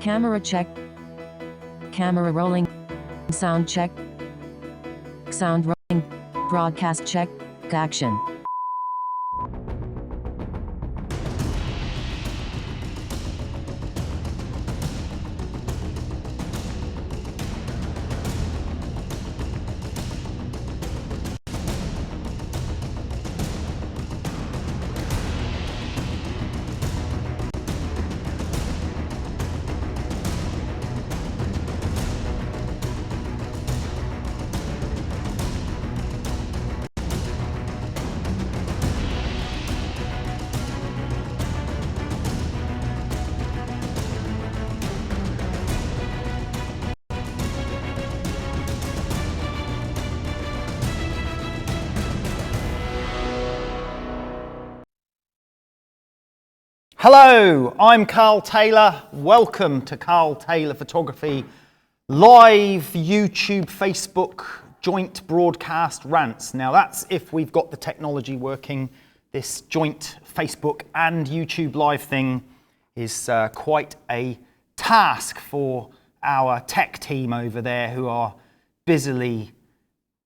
Camera check. Camera rolling. Sound check. Sound rolling. Broadcast check. Action. Hello, I'm Karl Taylor. Welcome to Karl Taylor Photography live YouTube, Facebook, joint broadcast rants. Now that's if we've got the technology working. This joint Facebook and YouTube live thing is quite a task for our tech team over there who are busily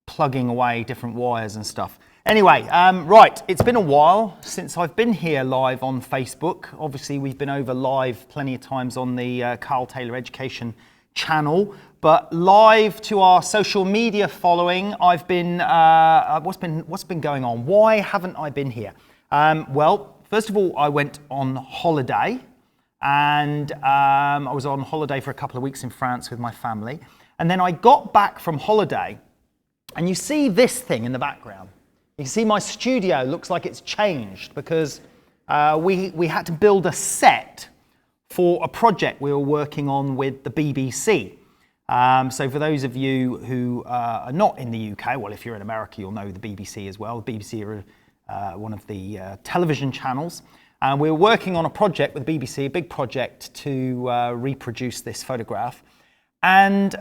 plugging away different wires and stuff. Anyway, right, it's been a while since I've been here live on Facebook. Obviously, we've been over live plenty of times on the Karl Taylor Education channel, but live to our social media following, I've been, what's been going on? Why haven't I been here? Well, first of all, I went on holiday, and I was on holiday for a couple of weeks in France with my family, and then I got back from holiday, and you see this thing in the background. You can see my studio looks like it's changed because we had to build a set for a project we were working on with the BBC. So for those of you who are not in the UK, well, if you're in America, you'll know the BBC as well. The BBC are one of the television channels. And we were working on a project with the BBC, a big project to reproduce this photograph. And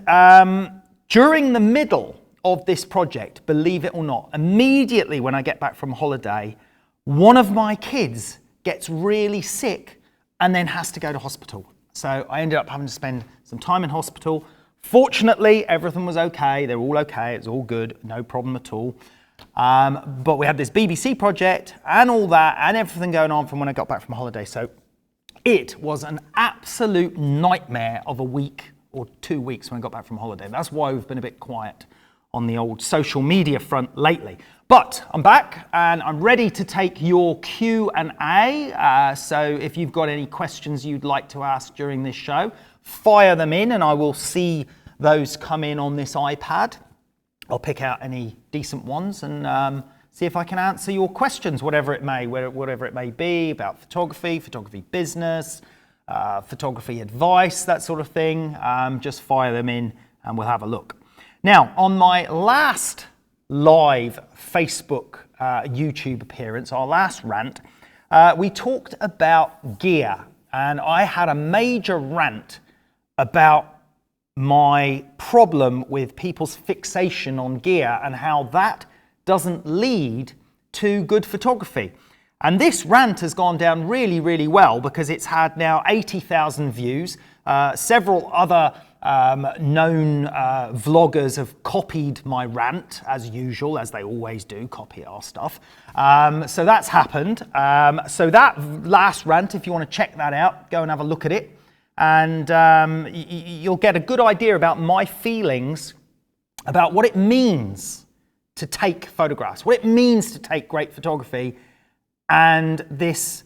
during the middle of this project, believe it or not, immediately when I get back from holiday, one of my kids gets really sick and then has to go to hospital. So I ended up having to spend some time in hospital. Fortunately, everything was okay. They're all okay. It's all good. No problem at all. But we had this BBC project and all that and everything going on from when I got back from holiday. So it was an absolute nightmare of a week or 2 weeks when I got back from holiday. That's why we've been a bit quiet on the old social media front lately. But I'm back and I'm ready to take your Q&A. So if you've got any questions you'd like to ask during this show, fire them in and I will see those come in on this iPad. I'll pick out any decent ones and see if I can answer your questions, whatever it may be, about photography business, photography advice, that sort of thing. Just fire them in and we'll have a look. Now, on my last live Facebook YouTube appearance, our last rant, we talked about gear, and I had a major rant about my problem with people's fixation on gear and how that doesn't lead to good photography. And this rant has gone down really, really well because it's had now 80,000 views. Several other known vloggers have copied my rant, as usual, as they always do, copy our stuff. So that's happened. So that last rant, if you want to check that out, go and have a look at it. And you'll get a good idea about my feelings about what it means to take photographs, what it means to take great photography, and this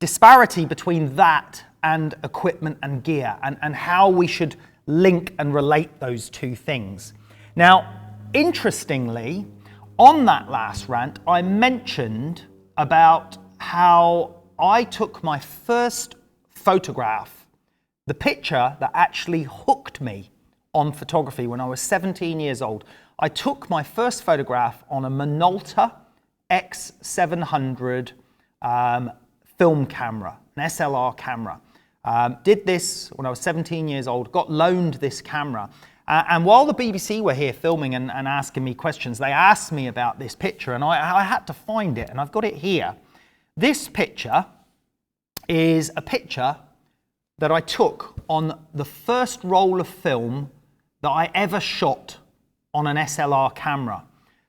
disparity between that and equipment and gear, and how we should link and relate those two things. Now, interestingly, on that last rant, I mentioned about how I took my first photograph, the picture that actually hooked me on photography when I was 17 years old. I took my first photograph on a Minolta X700 film camera, an SLR camera. Did this when I was 17 years old, got loaned this camera. And while the BBC were here filming and asking me questions, they asked me about this picture and I had to find it, and I've got it here. This picture is a picture that I took on the first roll of film that I ever shot on an SLR camera.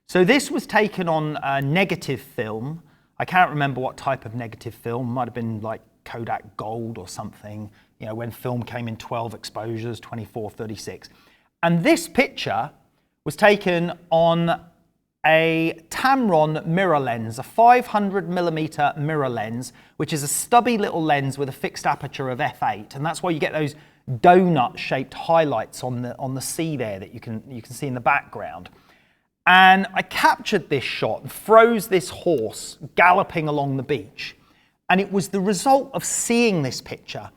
So this was taken on a negative film. I can't remember what type of negative film. Might have been like Kodak Gold or something, you know, when film came in 12 exposures, 24, 36. And this picture was taken on a Tamron mirror lens, a 500mm mirror lens, which is a stubby little lens with a fixed aperture of f8, and that's why you get those donut-shaped highlights on the sea there that you can see in the background. And I captured this shot and froze this horse galloping along the beach, and it was the result of seeing this picture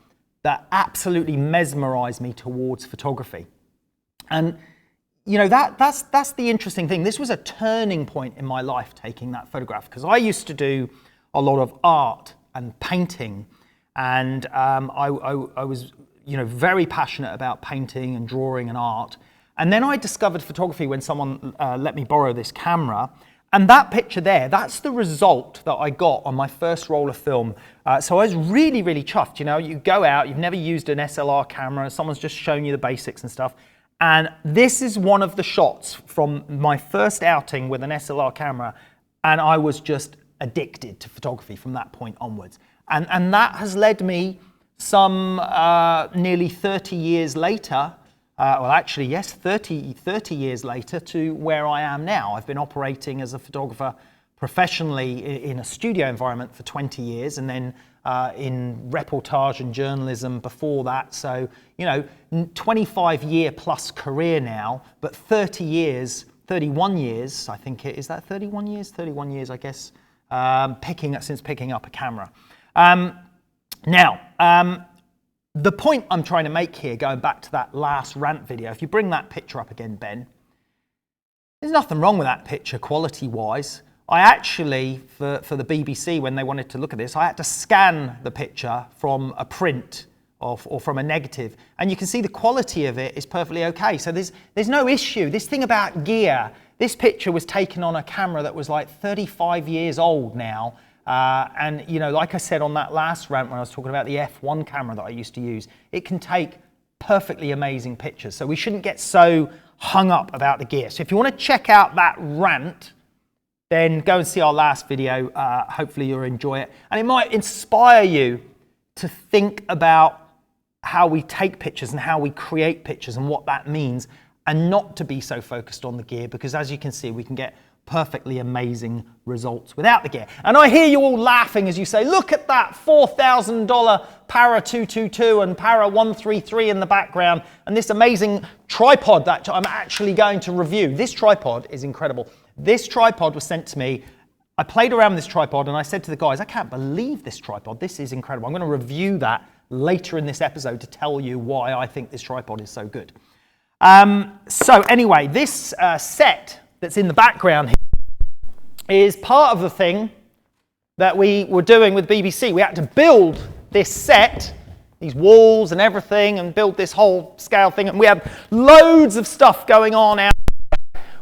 that absolutely mesmerized me towards photography. And you know, that's the interesting thing. This was a turning point in my life, taking that photograph, because I used to do a lot of art and painting, and I was, you know, very passionate about painting and drawing and art. And then I discovered photography when someone let me borrow this camera, and that picture there, that's the result that I got on my first roll of film. So I was really, really chuffed. You know, you go out, you've never used an SLR camera, someone's just shown you the basics and stuff. And this is one of the shots from my first outing with an SLR camera, and I was just addicted to photography from that point onwards. And that has led me some nearly 30 years later, well actually yes, 30 years later, to where I am now. I've been operating as a photographer professionally in a studio environment for 20 years, and then in reportage and journalism before that. So, you know, 25-year plus career now, but 30 years, 31 years, I think it is, that 31 years? 31 years, I guess, since picking up a camera. Now, the point I'm trying to make here, going back to that last rant video, if you bring that picture up again, Ben, there's nothing wrong with that picture quality-wise. I actually, for the BBC, when they wanted to look at this, I had to scan the picture from a print or from a negative, and you can see the quality of it is perfectly okay. So there's no issue. This thing about gear, this picture was taken on a camera that was like 35 years old now, and you know, like I said on that last rant when I was talking about the F1 camera that I used to use, it can take perfectly amazing pictures. So we shouldn't get so hung up about the gear. So if you want to check out that rant, then go and see our last video. Hopefully you'll enjoy it. And it might inspire you to think about how we take pictures and how we create pictures and what that means, and not to be so focused on the gear, because as you can see, we can get perfectly amazing results without the gear. And I hear you all laughing as you say, look at that $4,000 Para 222 and Para 133 in the background, and this amazing tripod that I'm actually going to review. This tripod is incredible. This tripod was sent to me. I played around with this tripod and I said to the guys, I can't believe this tripod. This is incredible. I'm going to review that later in this episode to tell you why I think this tripod is so good. So anyway, this set that's in the background here is part of the thing that we were doing with BBC. We had to build this set, these walls and everything, and build this whole scale thing. And we have loads of stuff going on out,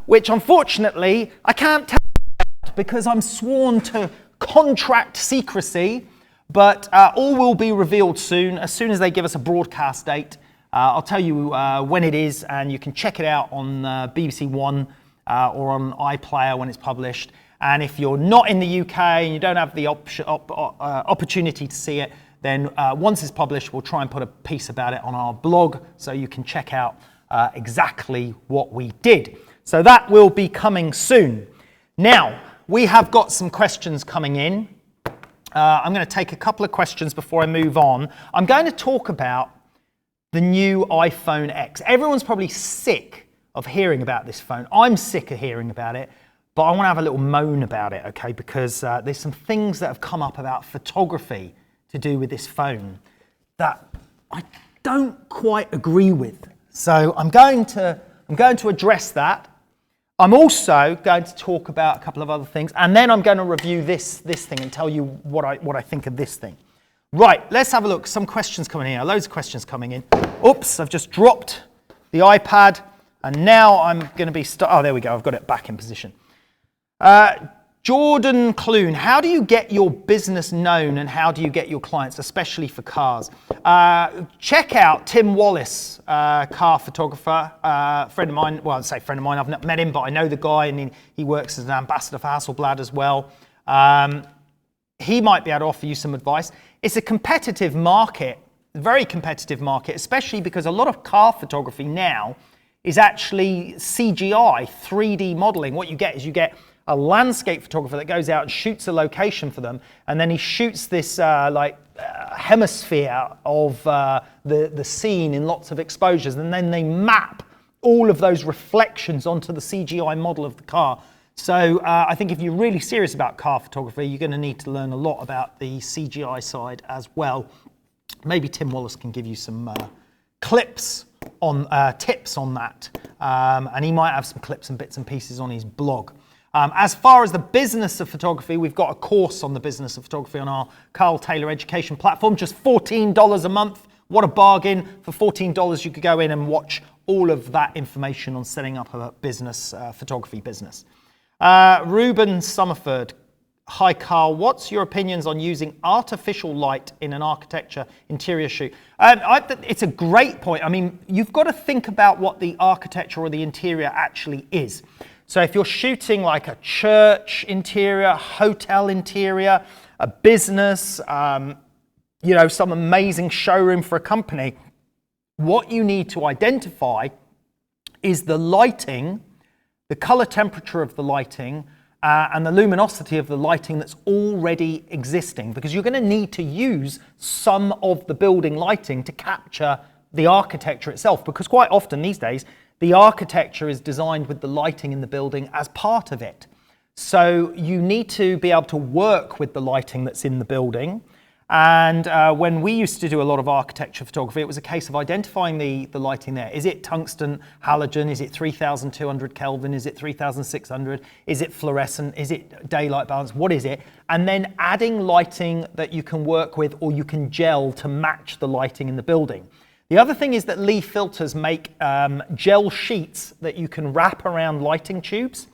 which unfortunately I can't tell you about because I'm sworn to contract secrecy, but all will be revealed soon. As soon as they give us a broadcast date, I'll tell you when it is, and you can check it out on BBC One or on iPlayer when it's published. And if you're not in the UK and you don't have the opportunity to see it, then once it's published, we'll try and put a piece about it on our blog so you can check out exactly what we did. So that will be coming soon. Now, we have got some questions coming in. I'm going to take a couple of questions before I move on. I'm going to talk about the new iPhone X. Everyone's probably sick of hearing about this phone. I'm sick of hearing about it, but I want to have a little moan about it, okay? Because there's some things that have come up about photography to do with this phone that I don't quite agree with. So I'm going to address that. I'm also going to talk about a couple of other things, and then I'm going to review this thing and tell you what I think of this thing. Right, let's have a look. Some questions coming in here. Loads of questions coming in. Oops, I've just dropped the iPad, and now I'm going to be... oh, there we go. I've got it back in position. Jordan Clune, how do you get your business known and how do you get your clients, especially for cars? Check out Tim Wallace, car photographer, friend of mine. Well, I'd say friend of mine, I've not met him, but I know the guy, and he works as an ambassador for Hasselblad as well. He might be able to offer you some advice. It's a competitive market, very competitive market, especially because a lot of car photography now is actually CGI, 3D modeling. What you get is you get a landscape photographer that goes out and shoots a location for them, and then he shoots this hemisphere of the scene in lots of exposures, and then they map all of those reflections onto the CGI model of the car. So I think if you're really serious about car photography, you're going to need to learn a lot about the CGI side as well. Maybe Tim Wallace can give you some clips on tips on that, and he might have some clips and bits and pieces on his blog. As far as the business of photography, we've got a course on the business of photography on our Karl Taylor education platform, just $14 a month. What a bargain. For $14, you could go in and watch all of that information on setting up a business, photography business. Ruben Summerford. Hi Karl, what's your opinions on using artificial light in an architecture interior shoot? It's a great point. I mean, you've got to think about what the architecture or the interior actually is. So if you're shooting like a church interior, hotel interior, a business, you know, some amazing showroom for a company, what you need to identify is the lighting, the color temperature of the lighting, and the luminosity of the lighting that's already existing, because you're going to need to use some of the building lighting to capture the architecture itself, because quite often these days the architecture is designed with the lighting in the building as part of it. So you need to be able to work with the lighting that's in the building. And when we used to do a lot of architecture photography, it was a case of identifying the lighting there. Is it tungsten halogen? Is it 3,200 Kelvin? Is it 3,600? Is it fluorescent? Is it daylight balance? What is it? And then adding lighting that you can work with or you can gel to match the lighting in the building. The other thing is that Lee Filters make gel sheets that you can wrap around lighting tubes.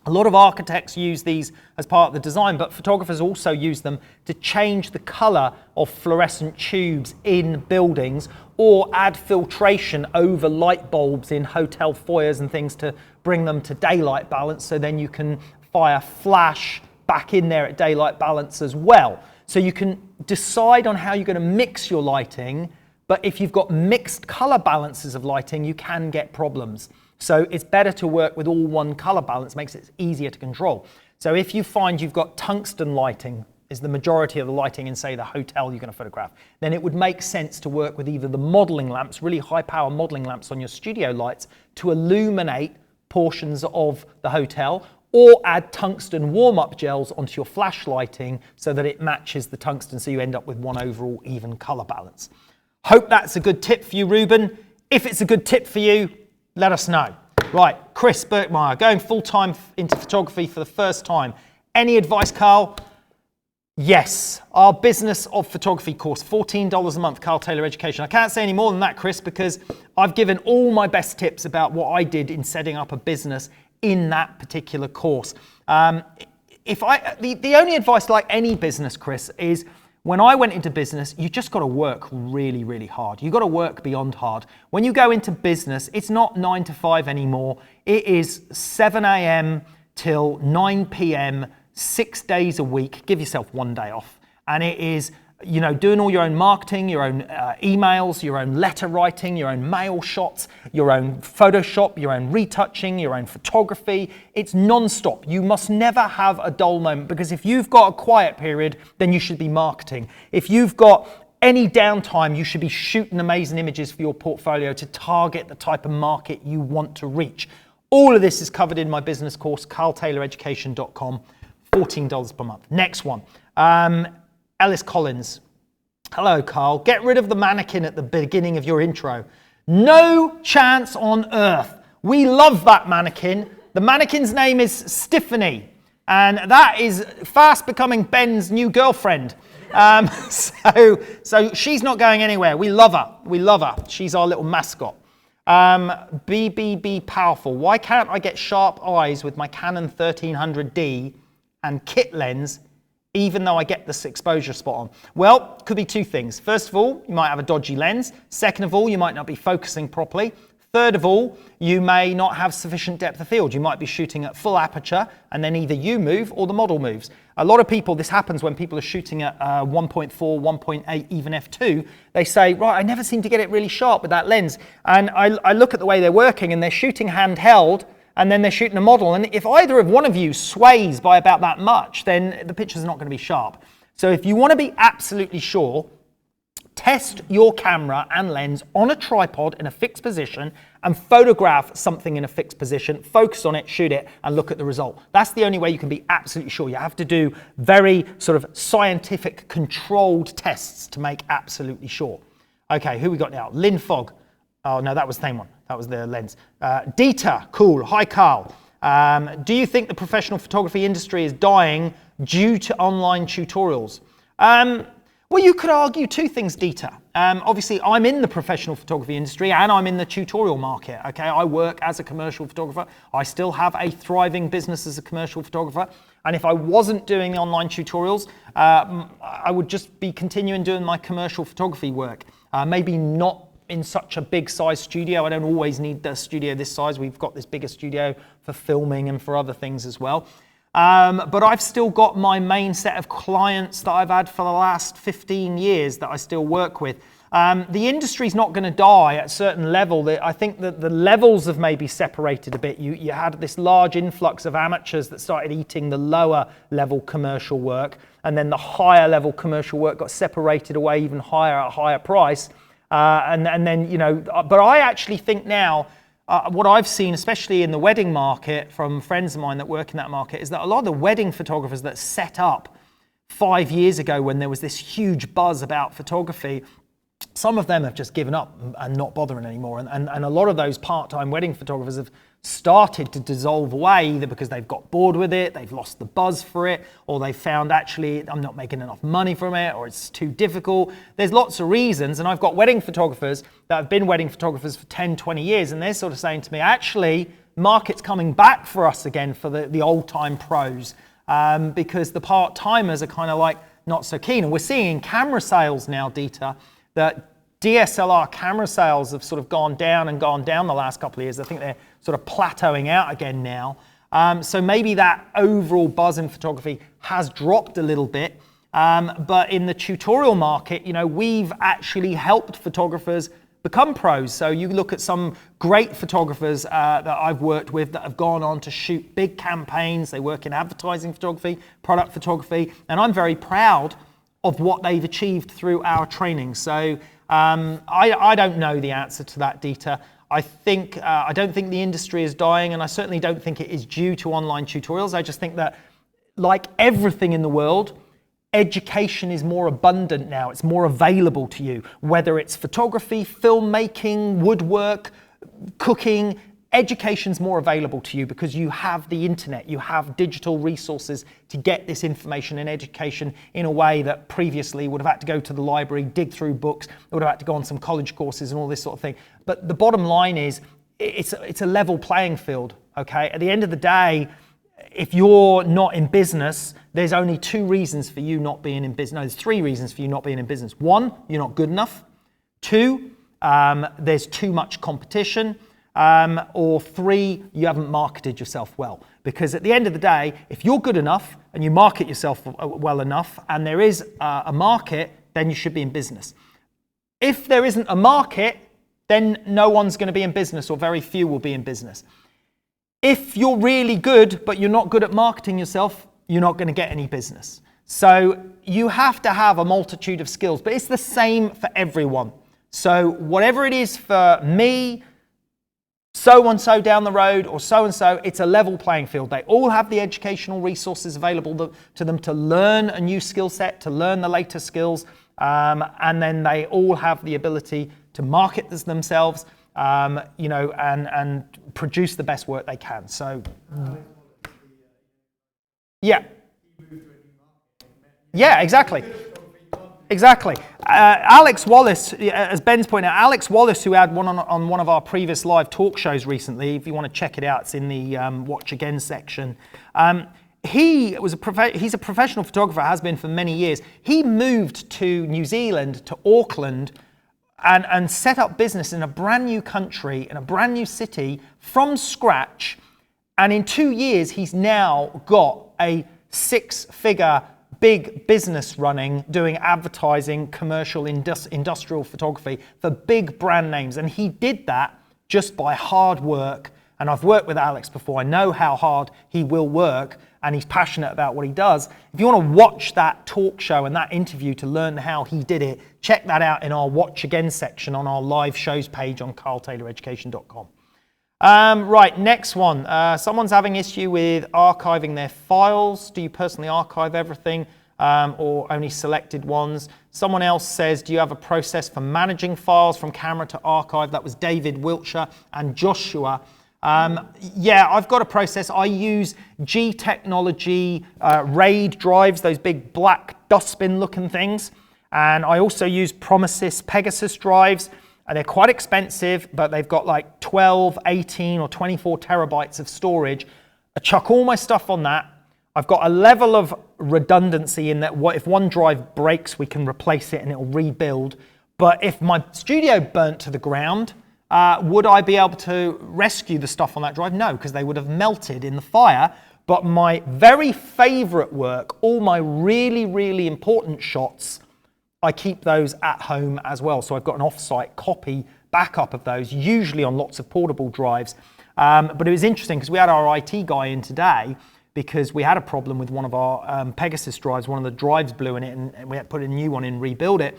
A lot of architects use these as part of the design, but photographers also use them to change the color of fluorescent tubes in buildings or add filtration over light bulbs in hotel foyers and things to bring them to daylight balance, so then you can fire flash back in there at daylight balance as well. So you can decide on how you're going to mix your lighting, but if you've got mixed color balances of lighting, you can get problems. So it's better to work with all one color balance, makes it easier to control. So if you find you've got tungsten lighting, is the majority of the lighting in, say, the hotel you're going to photograph, then it would make sense to work with either the modeling lamps, really high power modeling lamps on your studio lights to illuminate portions of the hotel, or add tungsten warm-up gels onto your flash lighting so that it matches the tungsten, so you end up with one overall even color balance. Hope that's a good tip for you, Ruben. If it's a good tip for you, let us know. Right, Chris Birkmeyer, going full-time into photography for the first time. Any advice, Karl? Yes, our business of photography course, $14 a month, Karl Taylor Education. I can't say any more than that, Chris, because I've given all my best tips about what I did in setting up a business in that particular course. The only advice, like any business, Chris, is when I went into business, you just got to work really, really hard. You got to work beyond hard. When you go into business, it's not 9 to 5 anymore. It is 7 a.m. till 9 p.m., 6 days a week. Give yourself one day off. And it is, you know, doing all your own marketing, your own emails, your own letter writing, your own mail shots, your own Photoshop, your own retouching, your own photography. It's non-stop. You must never have a dull moment, because if you've got a quiet period, then you should be marketing. If you've got any downtime, you should be shooting amazing images for your portfolio to target the type of market you want to reach. All of this is covered in my business course, karltayloreducation.com, $14 per month. Next one. Ellis Collins. Hello, Karl. Get rid of the mannequin at the beginning of your intro. No chance on earth. We love that mannequin. The mannequin's name is Stephanie, and that is fast becoming Ben's new girlfriend. So she's not going anywhere. We love her. We love her. She's our little mascot. BBB Powerful. Why can't I get sharp eyes with my Canon 1300D and kit lens, even though I get this exposure spot on? Well, could be two things. First of all, you might have a dodgy lens. Second of all, you might not be focusing properly. Third of all, you may not have sufficient depth of field. You might be shooting at full aperture and then either you move or the model moves. A lot of people, this happens when people are shooting at 1.4, 1.8, even f2. They say, right, I never seem to get it really sharp with that lens. And I look at the way they're working and they're shooting handheld and then they're shooting a model. And if either of one of you sways by about that much, then the picture's not going to be sharp. So if you want to be absolutely sure, test your camera and lens on a tripod in a fixed position and photograph something in a fixed position, focus on it, shoot it, and look at the result. That's the only way you can be absolutely sure. You have to do very sort of scientific controlled tests to make absolutely sure. Okay, who we got now? Lynn Fogg. Oh no, that was the same one. That was the lens. Dieter, cool. Hi, Karl. Do you think the professional photography industry is dying due to online tutorials? Well, you could argue two things, Dieter. Obviously, I'm in the professional photography industry and I'm in the tutorial market. Okay, I work as a commercial photographer. I still have a thriving business as a commercial photographer. And if I wasn't doing the online tutorials, I would just be continuing doing my commercial photography work. Maybe not in such a big size studio. I don't always need the studio this size. We've got this bigger studio for filming and for other things as well. But I've still got my main set of clients that I've had for the last 15 years that I still work with. The industry's not going to die at a certain level. I think that the levels have maybe separated a bit. You had this large influx of amateurs that started eating the lower level commercial work, and then the higher level commercial work got separated away even higher at a higher price. And then, you know, but I actually think now, what I've seen, especially in the wedding market from friends of mine that work in that market, is that a lot of the wedding photographers that set up 5 years ago when there was this huge buzz about photography, some of them have just given up and not bothering anymore. And a lot of those part-time wedding photographers have started to dissolve away, either because they've got bored with it, they've lost the buzz for it, or they found actually I'm not making enough money from it, or it's too difficult. There's lots of reasons, and I've got wedding photographers that have been wedding photographers for 10, 20 years, and they're sort of saying to me, actually, market's coming back for us again for the old-time pros, because the part-timers are kind of like not so keen. And we're seeing in camera sales now, Dieter, that DSLR camera sales have sort of gone down the last couple of years. I think they're sort of plateauing out again now. So maybe that overall buzz in photography has dropped a little bit. But in the tutorial market, you know, we've actually helped photographers become pros. So you look at some great photographers that I've worked with that have gone on to shoot big campaigns. They work in advertising photography, product photography, and I'm very proud of what they've achieved through our training. So I don't know the answer to that, Dieter. I don't think the industry is dying, and I certainly don't think it is due to online tutorials. I just think that, like everything in the world, education is more abundant now. It's more available to you, whether it's photography, filmmaking, woodwork, cooking. Education's more available to you because you have the internet, you have digital resources to get this information and education in a way that previously would have had to go to the library, dig through books, would have had to go on some college courses and all this sort of thing. But the bottom line is, it's a level playing field, okay? At the end of the day, if you're not in business, there's only two reasons for you not being in business. No, there's three reasons for you not being in business. One, you're not good enough. Two, there's too much competition. Or three, you haven't marketed yourself well. Because at the end of the day, if you're good enough and you market yourself well enough and there is a market, then you should be in business. If there isn't a market, then no one's going to be in business, or very few will be in business. If you're really good, but you're not good at marketing yourself, you're not going to get any business. So you have to have a multitude of skills, but it's the same for everyone. So whatever it is for me, so-and-so down the road, or so-and-so, it's a level playing field. They all have the educational resources available to them to learn a new skill set, to learn the latest skills, and then they all have the ability to market themselves, you know, and produce the best work they can. So, yeah. Yeah, exactly. Exactly. Alex Wallace, as Ben's pointed out, Alex Wallace, who had one on one of our previous live talk shows recently, if you want to check it out, it's in the Watch Again section. he's a professional photographer, has been for many years. He moved to New Zealand, to Auckland, and set up business in a brand new country, in a brand new city from scratch. And in 2 years, he's now got a 6-figure big business running, doing advertising, commercial, industrial photography for big brand names. And he did that just by hard work. And I've worked with Alex before. I know how hard he will work, and he's passionate about what he does. If you want to watch that talk show and that interview to learn how he did it, check that out in our Watch Again section on our live shows page on karltayloreducation.com. Right, next one. Someone's having issue with archiving their files. Do you personally archive everything or only selected ones? Someone else says, do you have a process for managing files from camera to archive? That was David Wiltshire and Joshua. Yeah, I've got a process. I use G Technology RAID drives, those big black dustbin looking things. And I also use Promisys Pegasus drives. And they're quite expensive, but they've got like 12, 18 or 24 terabytes of storage. I chuck all my stuff on that. I've got a level of redundancy in that if one drive breaks, we can replace it and it'll rebuild. But if my studio burnt to the ground, would I be able to rescue the stuff on that drive? No, because they would have melted in the fire. But my very favorite work, all my really, really important shots, I keep those at home as well. So I've got an off-site copy backup of those, usually on lots of portable drives. But it was interesting because we had our IT guy in today because we had a problem with one of our Pegasus drives. One of the drives blew in it, and we had to put a new one in, rebuild it.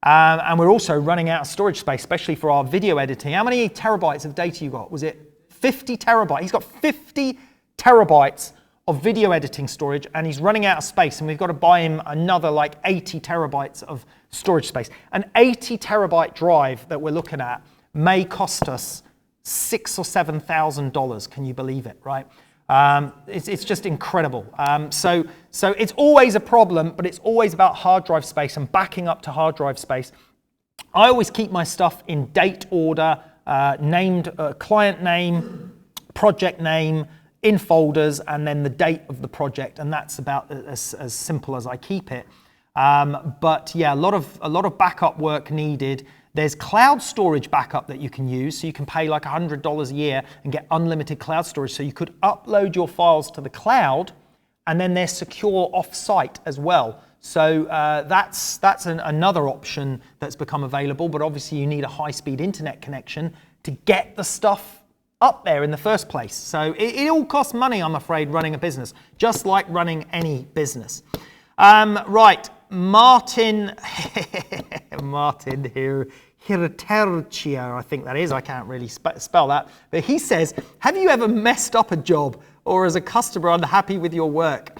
And we're also running out of storage space, especially for our video editing. How many terabytes of data you got? Was it 50 terabytes? He's got 50 terabytes of video editing storage, and he's running out of space, and we've got to buy him another like 80 terabytes of storage space. An 80 terabyte drive that we're looking at may cost us $6,000 or $7,000. Can you believe it, right? It's just incredible. So it's always a problem, but it's always about hard drive space and backing up to hard drive space. I always keep my stuff in date order, named client name, project name, in folders, and then the date of the project, and that's about as simple as I keep it. But yeah, a lot of backup work needed. There's cloud storage backup that you can use, so you can pay like $100 a year and get unlimited cloud storage. So you could upload your files to the cloud, and then they're secure off-site as well. So that's another option that's become available. But obviously, you need a high-speed internet connection to get the stuff up there in the first place. So it all costs money, I'm afraid, running a business, just like running any business. Right, Martin here, Hirtercia, I think that is. I can't really spell that. But he says, have you ever messed up a job or as a customer unhappy with your work?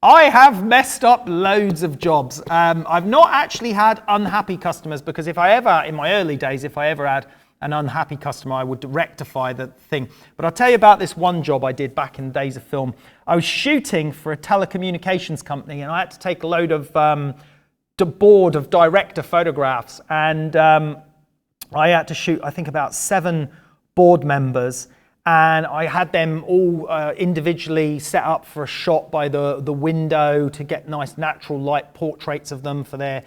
I have messed up loads of jobs. I've not actually had unhappy customers, because if I ever, in my early days, if I ever had an unhappy customer, I would rectify the thing. But I'll tell you about this one job I did back in the days of film. I was shooting for a telecommunications company, and I had to take a load of board of director photographs, and I had to shoot, I think, about 7 board members, and I had them all individually set up for a shot by the window to get nice natural light portraits of them for their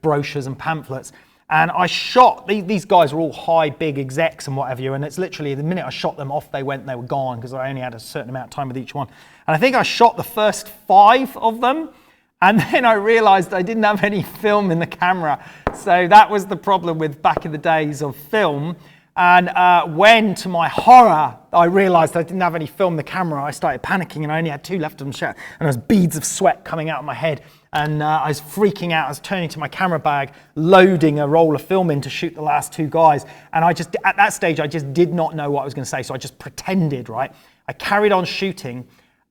brochures and pamphlets. And I shot, these guys were all high, big execs and whatever, and it's literally the minute I shot them, off they went, they were gone, because I only had a certain amount of time with each one. And I think I shot the first 5 of them, and then I realized I didn't have any film in the camera. So that was the problem with back in the days of film. And when, to my horror, I realized I didn't have any film in the camera, I started panicking, and I only had 2 left of them shot, and there was beads of sweat coming out of my head. And I was freaking out. I was turning to my camera bag, loading a roll of film in to shoot the last 2 guys. And at that stage, I just did not know what I was going to say. So I just pretended, right? I carried on shooting.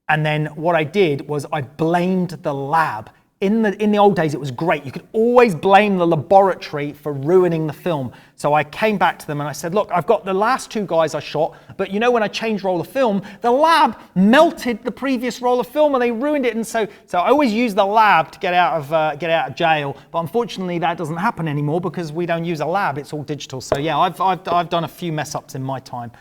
And then what I did was I blamed the lab. In the old days, it was great. You could always blame the laboratory for ruining the film. So I came back to them and I said, look, I've got the last 2 guys I shot, but when I changed roll of film, the lab melted the previous roll of film and they ruined it. And so I always use the lab to get out of jail. But unfortunately, that doesn't happen anymore because we don't use a lab. It's all digital. So yeah, I've done a few mess ups in my time.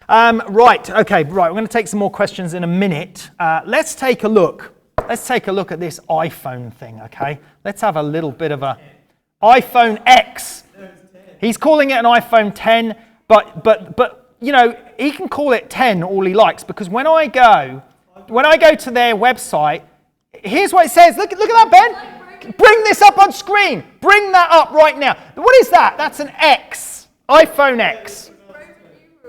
Right, okay, right. We're going to take some more questions in a minute. Let's take a look. Let's take a look at this iPhone thing, okay? Let's have a little bit of a iPhoneX. He's calling it an iPhone 10, but you know, he can call it 10 all he likes, because when I go to their website, here's what it says. Look at that, Ben. Bring this up on screen. Bring that up right now. What is that? That's an X. iPhone X.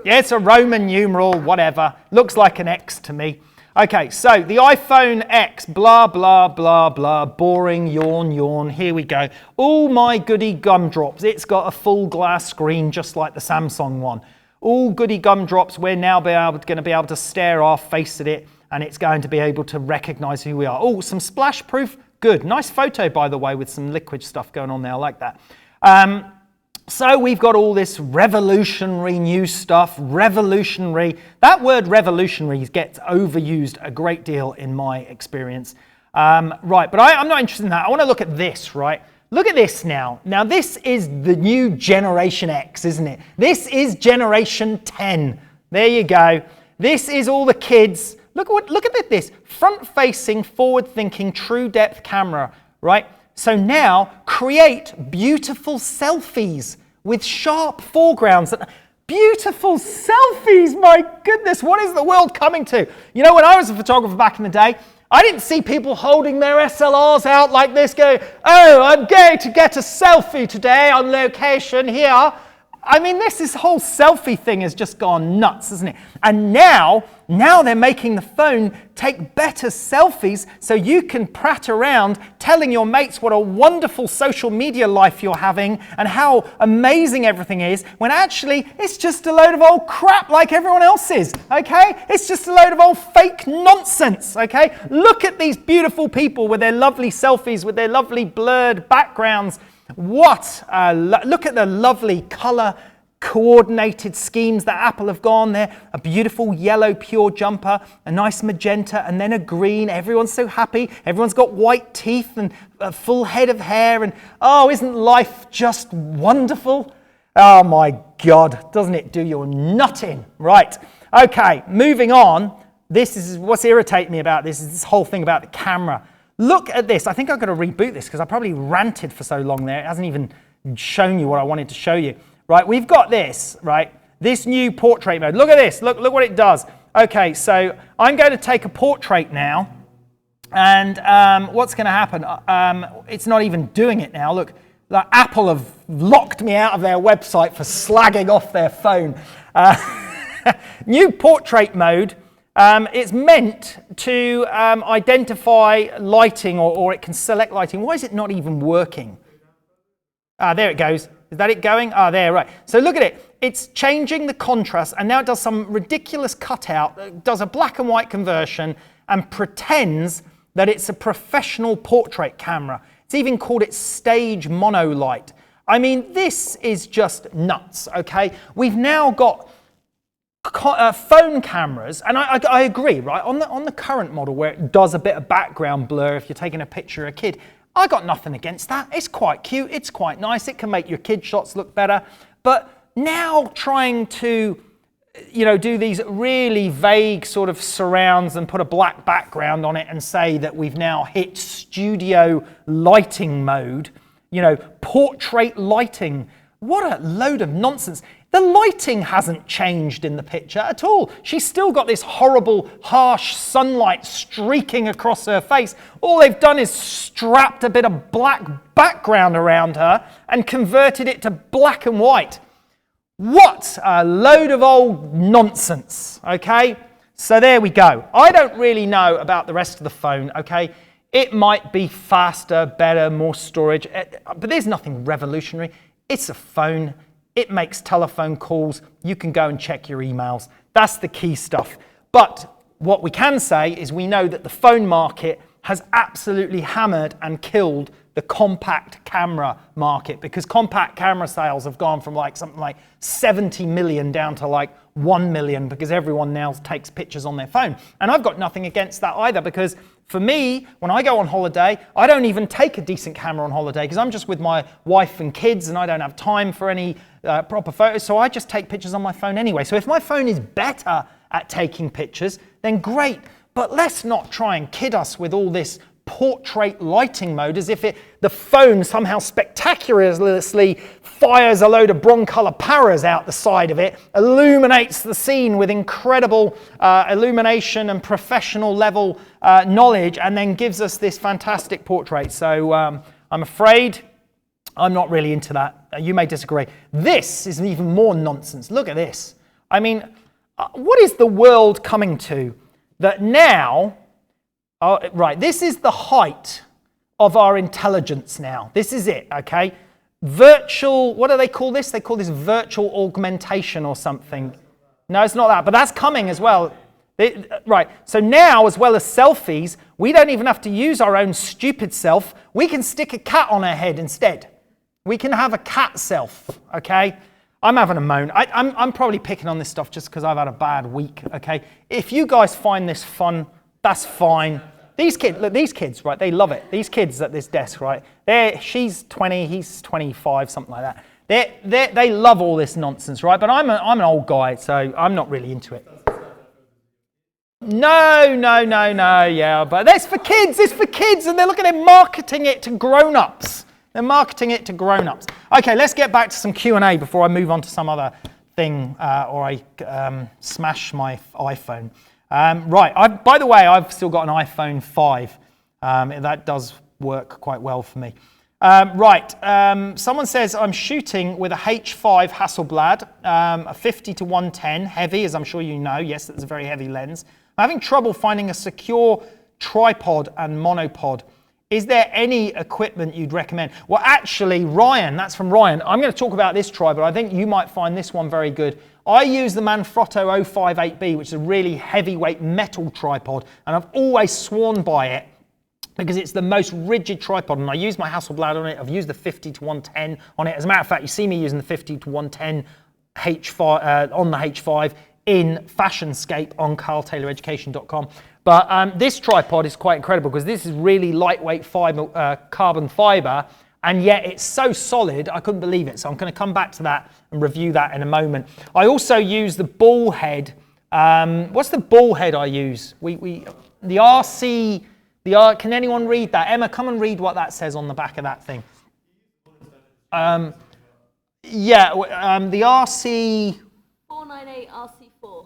Yeah, it's a Roman numeral, whatever. Looks like an X to me. Okay, so the iPhone X, blah, blah, blah, blah, boring, yawn, yawn. Here we go. Oh my goody gumdrops. It's got a full glass screen just like the Samsung one. All goody gumdrops. We're now going to be able to stare our face at it, and it's going to be able to recognize who we are. Oh, some splash proof. Good. Nice photo, by the way, with some liquid stuff going on there. I like that. So we've got all this revolutionary new stuff. Revolutionary. That word revolutionary gets overused a great deal in my experience. Right, but I'm not interested in that. I want to look at this, right? Look at this now. Now this is the new Generation X, isn't it? This is Generation 10. There you go. This is all the kids. Look at this. Front-facing, forward-thinking, true depth camera, right? So now create beautiful selfies with sharp foregrounds. Beautiful selfies, my goodness, what is the world coming to? You know, when I was a photographer back in the day, I didn't see people holding their SLRs out like this going, oh, I'm going to get a selfie today on location here. I mean, this whole selfie thing has just gone nuts, isn't it? And now they're making the phone take better selfies so you can prat around telling your mates what a wonderful social media life you're having and how amazing everything is, when actually it's just a load of old crap like everyone else is, okay? It's just a load of old fake nonsense, okay? Look at these beautiful people with their lovely selfies, with their lovely blurred backgrounds. Look at the lovely color coordinated schemes that Apple have gone there. A beautiful yellow pure jumper, a nice magenta, and then a green. Everyone's so happy. Everyone's got white teeth and a full head of hair. And oh, isn't life just wonderful? Oh my God, doesn't it do your nut in? Right, okay, moving on. This is what's irritating me about this, is this whole thing about the camera. Look at this. I think I've got to reboot this because I probably ranted for so long there. It hasn't even shown you what I wanted to show you. Right, we've got this, right? This new portrait mode. Look at this. Look what it does. Okay, so I'm going to take a portrait now. And what's going to happen? It's not even doing it now. Look, like Apple have locked me out of their website for slagging off their phone. New portrait mode. It's meant to identify lighting, or it can select lighting. Why is it not even working? There it goes. Is that it going? There, right. So look at it. It's changing the contrast, and now it does some ridiculous cutout. It does a black and white conversion and pretends that it's a professional portrait camera. It's even called it stage mono light. I mean, this is just nuts, okay? We've now got phone cameras, and I agree, right? On the current model where it does a bit of background blur if you're taking a picture of a kid, I got nothing against that. It's quite cute, it's quite nice, it can make your kid shots look better. But now trying to, you know, do these really vague sort of surrounds and put a black background on it and say that we've now hit studio lighting mode, you know, portrait lighting. What a load of nonsense. The lighting hasn't changed in the picture at all. She's still got this horrible, harsh sunlight streaking across her face. All they've done is strapped a bit of black background around her and converted it to black and white. What a load of old nonsense, okay? So there we go. I don't really know about the rest of the phone, okay? It might be faster, better, more storage, but there's nothing revolutionary. It's a phone. It makes telephone calls. You can go and check your emails. That's the key stuff. But what we can say is we know that the phone market has absolutely hammered and killed the compact camera market, because compact camera sales have gone from something like 70 million down to like 1 million, because everyone now takes pictures on their phone. And I've got nothing against that either, because For me, when I go on holiday, I don't even take a decent camera on holiday because I'm just with my wife and kids and I don't have time for any proper photos. So I just take pictures on my phone anyway. So if my phone is better at taking pictures, then great. But let's not try and kid us with all this portrait lighting mode as if the phone somehow spectacularly fires a load of broncolor paras out the side of it, illuminates the scene with incredible illumination and professional level knowledge, and then gives us this fantastic portrait. So I'm afraid I'm not really into that. You may disagree. This is even more nonsense. Look at this. I mean, what is the world coming to that now? Right, this is the height of our intelligence now. This is it, okay? Virtual, what do they call this? They call this virtual augmentation or something. No, it's not that, but that's coming as well. Right, so now, as well as selfies, we don't even have to use our own stupid self. We can stick a cat on our head instead. We can have a cat self, okay? I'm having a moan. I'm probably picking on this stuff just because I've had a bad week, okay? If you guys find this fun, that's fine. These kids, look, these kids, right, they love it. These kids at this desk, right, she's 20, he's 25, something like that. They love all this nonsense, right? But I'm an old guy, so I'm not really into it. No, yeah, but that's for kids, it's for kids, and they're marketing it to grown-ups. They're marketing it to grown-ups. Okay, let's get back to some Q&A before I move on to some other thing, or I smash my iPhone. Right, by the way, I've still got an iPhone 5. That does work quite well for me. Someone says, I'm shooting with a H5 Hasselblad, a 50-110, heavy, as I'm sure you know. Yes, that's a very heavy lens. I'm having trouble finding a secure tripod and monopod. Is there any equipment you'd recommend? Well, actually, Ryan, that's from Ryan. I'm going to talk about this tripod. I think you might find this one very good. I use the Manfrotto 058B, which is a really heavyweight metal tripod, and I've always sworn by it because it's the most rigid tripod, and I use my Hasselblad on it. I've used the 50-110 on it. As a matter of fact, you see me using the 50-110 H5 on the H5 in Fashionscape on karltayloreducation.com. But this tripod is quite incredible because this is really lightweight carbon fiber, and yet it's so solid, I couldn't believe it. So I'm going to come back to that and review that in a moment. I also use the ball head. What's the ball head I use? The RC, can anyone read that? Emma, come and read what that says on the back of that thing. The RC... 498 RC4.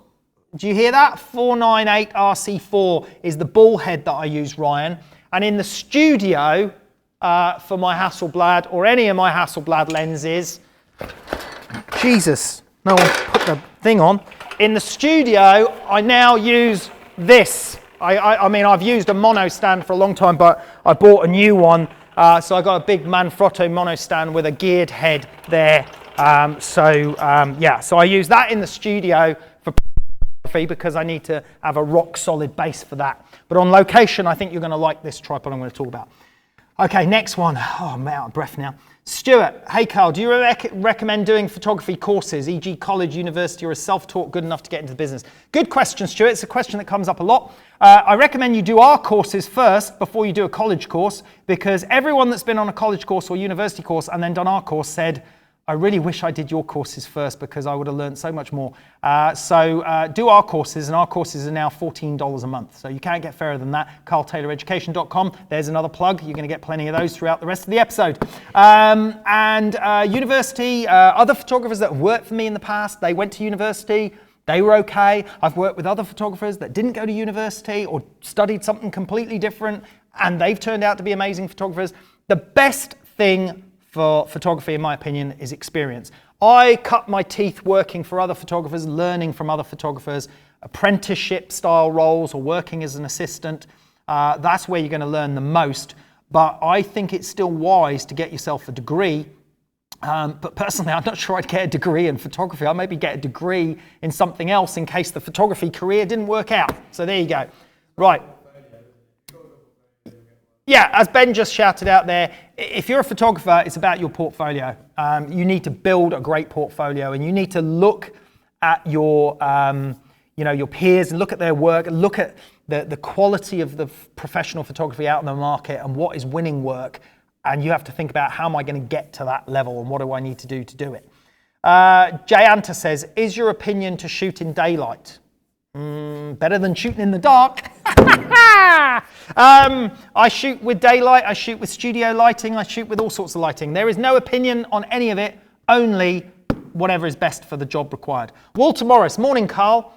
Do you hear that? 498 RC4 is the ball head that I use, Ryan. And in the studio, for my Hasselblad, or any of my Hasselblad lenses, Jesus, no one put the thing on. In the studio, I now use this. I mean, I've used a mono stand for a long time, but I bought a new one. So I got a big Manfrotto mono stand with a geared head there. So I use that in the studio for photography because I need to have a rock solid base for that. But on location, I think you're going to like this tripod I'm going to talk about. Okay, next one. Oh, I'm out of breath now. Stuart, hey Karl, do you recommend doing photography courses, e.g. college, university, or is self-taught good enough to get into the business? Good question, Stuart. It's a question that comes up a lot. I recommend you do our courses first before you do a college course, because everyone that's been on a college course or university course and then done our course said, I really wish I did your courses first because I would have learned so much more. So do our courses, and our courses are now $14 a month. So you can't get fairer than that. KarlTaylorEducation.com. There's another plug. You're going to get plenty of those throughout the rest of the episode. University, other photographers that have worked for me in the past, they went to university. They were okay. I've worked with other photographers that didn't go to university or studied something completely different, and they've turned out to be amazing photographers. The best thing for photography, in my opinion, is experience. I cut my teeth working for other photographers, learning from other photographers, apprenticeship style roles or working as an assistant. That's where you're going to learn the most. But I think it's still wise to get yourself a degree. But personally, I'm not sure I'd get a degree in photography. I'd maybe get a degree in something else in case the photography career didn't work out. So there you go. Right. Yeah, as Ben just shouted out there, if you're a photographer, it's about your portfolio. You need to build a great portfolio, and you need to look at your, your peers and look at their work, look at the quality of the professional photography out in the market and what is winning work. And you have to think about, how am I going to get to that level and what do I need to do it? Jayanta says, is your opinion to shoot in daylight? Better than shooting in the dark. I shoot with daylight, I shoot with studio lighting, I shoot with all sorts of lighting. There is no opinion on any of it, only whatever is best for the job required. Walter Morris, morning Carl.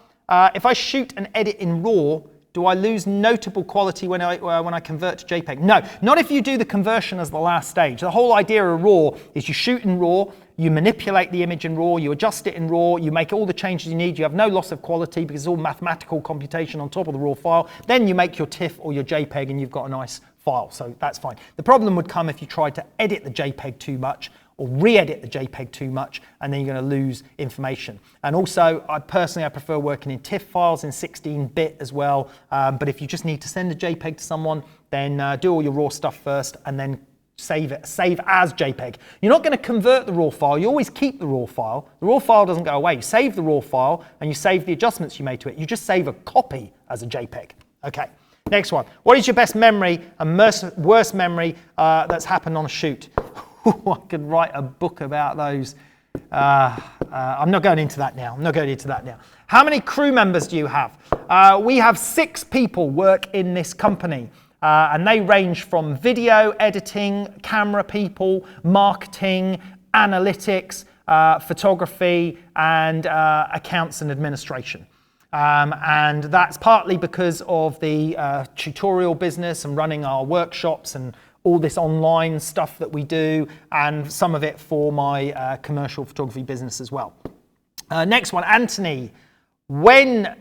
If I shoot and edit in RAW, do I lose notable quality when I convert to JPEG? No, not if you do the conversion as the last stage. The whole idea of RAW is you shoot in RAW, you manipulate the image in RAW, you adjust it in RAW, you make all the changes you need, you have no loss of quality because it's all mathematical computation on top of the RAW file. Then you make your TIFF or your JPEG and you've got a nice file, so that's fine. The problem would come if you tried to edit the JPEG too much or re-edit the JPEG too much, and then you're going to lose information. And also, I prefer working in TIFF files in 16-bit as well, but if you just need to send a JPEG to someone, then do all your RAW stuff first and then save as JPEG. You're not going to convert the RAW file, you always keep the RAW file. The RAW file doesn't go away. You save the RAW file and you save the adjustments you made to it. You just save a copy as a JPEG. Okay, next one. What is your best memory and worst memory that's happened on a shoot? I could write a book about those. I'm not going into that now. How many crew members do you have? We have 6 people work in this company. And they range from video editing, camera people, marketing, analytics, photography, and accounts and administration. And that's partly because of the tutorial business and running our workshops and all this online stuff that we do, and some of it for my commercial photography business as well. Next one, Anthony. When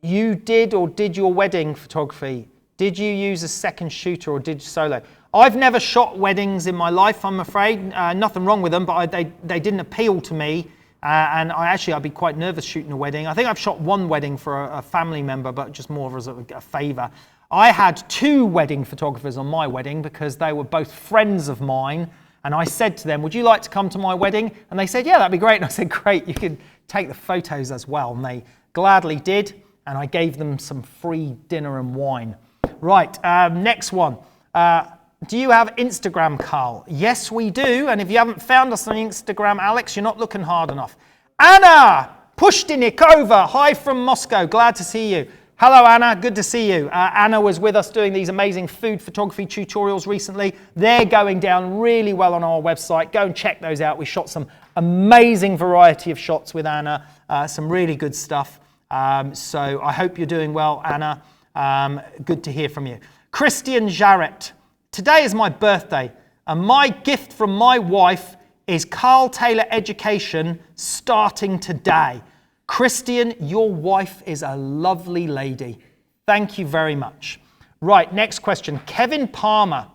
you did your wedding photography, did you use a second shooter or did you solo? I've never shot weddings in my life, I'm afraid. Nothing wrong with them, but they didn't appeal to me. And I'd be quite nervous shooting a wedding. I think I've shot one wedding for a family member, but just more as a favor. I had 2 wedding photographers on my wedding because they were both friends of mine. And I said to them, would you like to come to my wedding? And they said, yeah, that'd be great. And I said, great, you can take the photos as well. And they gladly did. And I gave them some free dinner and wine. Right, next one. Do you have Instagram, Carl? Yes, we do. And if you haven't found us on Instagram, Alex, you're not looking hard enough. Anna Pushtinikova, hi from Moscow. Glad to see you. Hello, Anna. Good to see you. Anna was with us doing these amazing food photography tutorials recently. They're going down really well on our website. Go and check those out. We shot some amazing variety of shots with Anna, some really good stuff. So I hope you're doing well, Anna. Good to hear from you. Christian Jarrett. Today is my birthday, and my gift from my wife is Karl Taylor Education starting today. Christian, your wife is a lovely lady. Thank you very much. Right, next question. Kevin Palmer.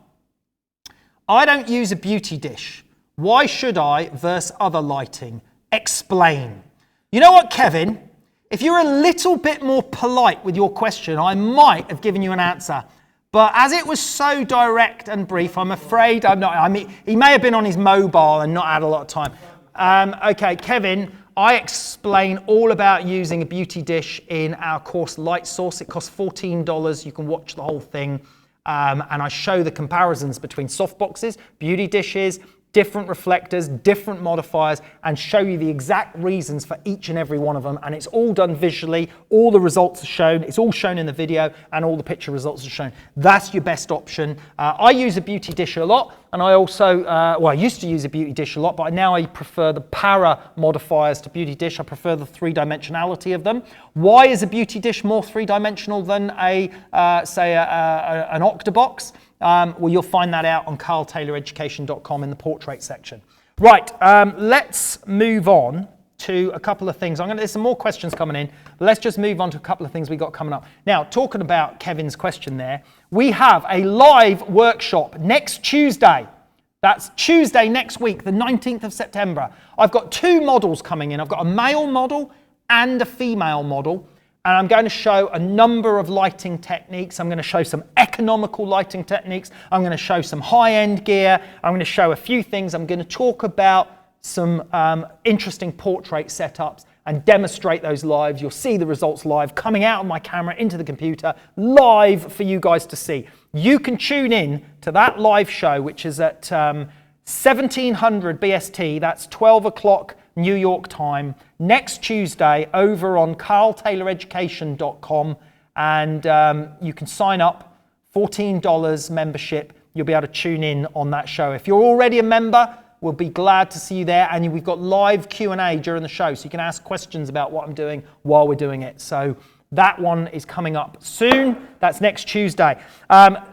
I don't use a beauty dish. Why should I versus other lighting? Explain. You know what, Kevin? If you're a little bit more polite with your question, I might have given you an answer. But as it was so direct and brief, I'm afraid I'm not. I mean, he may have been on his mobile and not had a lot of time. Okay, Kevin, I explain all about using a beauty dish in our course Light Source. It costs $14. You can watch the whole thing. And I show the comparisons between softboxes, beauty dishes, different reflectors, different modifiers, and show you the exact reasons for each and every one of them. And it's all done visually. All the results are shown. It's all shown in the video, and all the picture results are shown. That's your best option. I use a beauty dish a lot, and I also, I used to use a beauty dish a lot, but now I prefer the para modifiers to beauty dish. I prefer the 3-dimensionality of them. Why is a beauty dish more 3-dimensional than say an Octabox? Well, you'll find that out on karltayloreducation.com in the portrait section. Right, let's move on to a couple of things. There's some more questions coming in, but let's just move on to a couple of things we got coming up. Now, talking about Kevin's question there, we have a live workshop next Tuesday. That's Tuesday next week, the 19th of September. I've got 2 models coming in. I've got a male model and a female model. And I'm going to show a number of lighting techniques. I'm going to show some economical lighting techniques. I'm going to show some high-end gear. I'm going to show a few things. I'm going to talk about some interesting portrait setups. and demonstrate those lives. You'll see the results live coming out of my camera into the computer, live for you guys to see. You can tune in to that live show, which is at 1700 BST, that's 12 o'clock New York time, next Tuesday over on karltayloreducation.com, and you can sign up, $14 membership. You'll be able to tune in on that show. If you're already a member, we'll be glad to see you there, and we've got live Q&A during the show, so you can ask questions about what I'm doing while we're doing it. So that one is coming up soon. That's next Tuesday.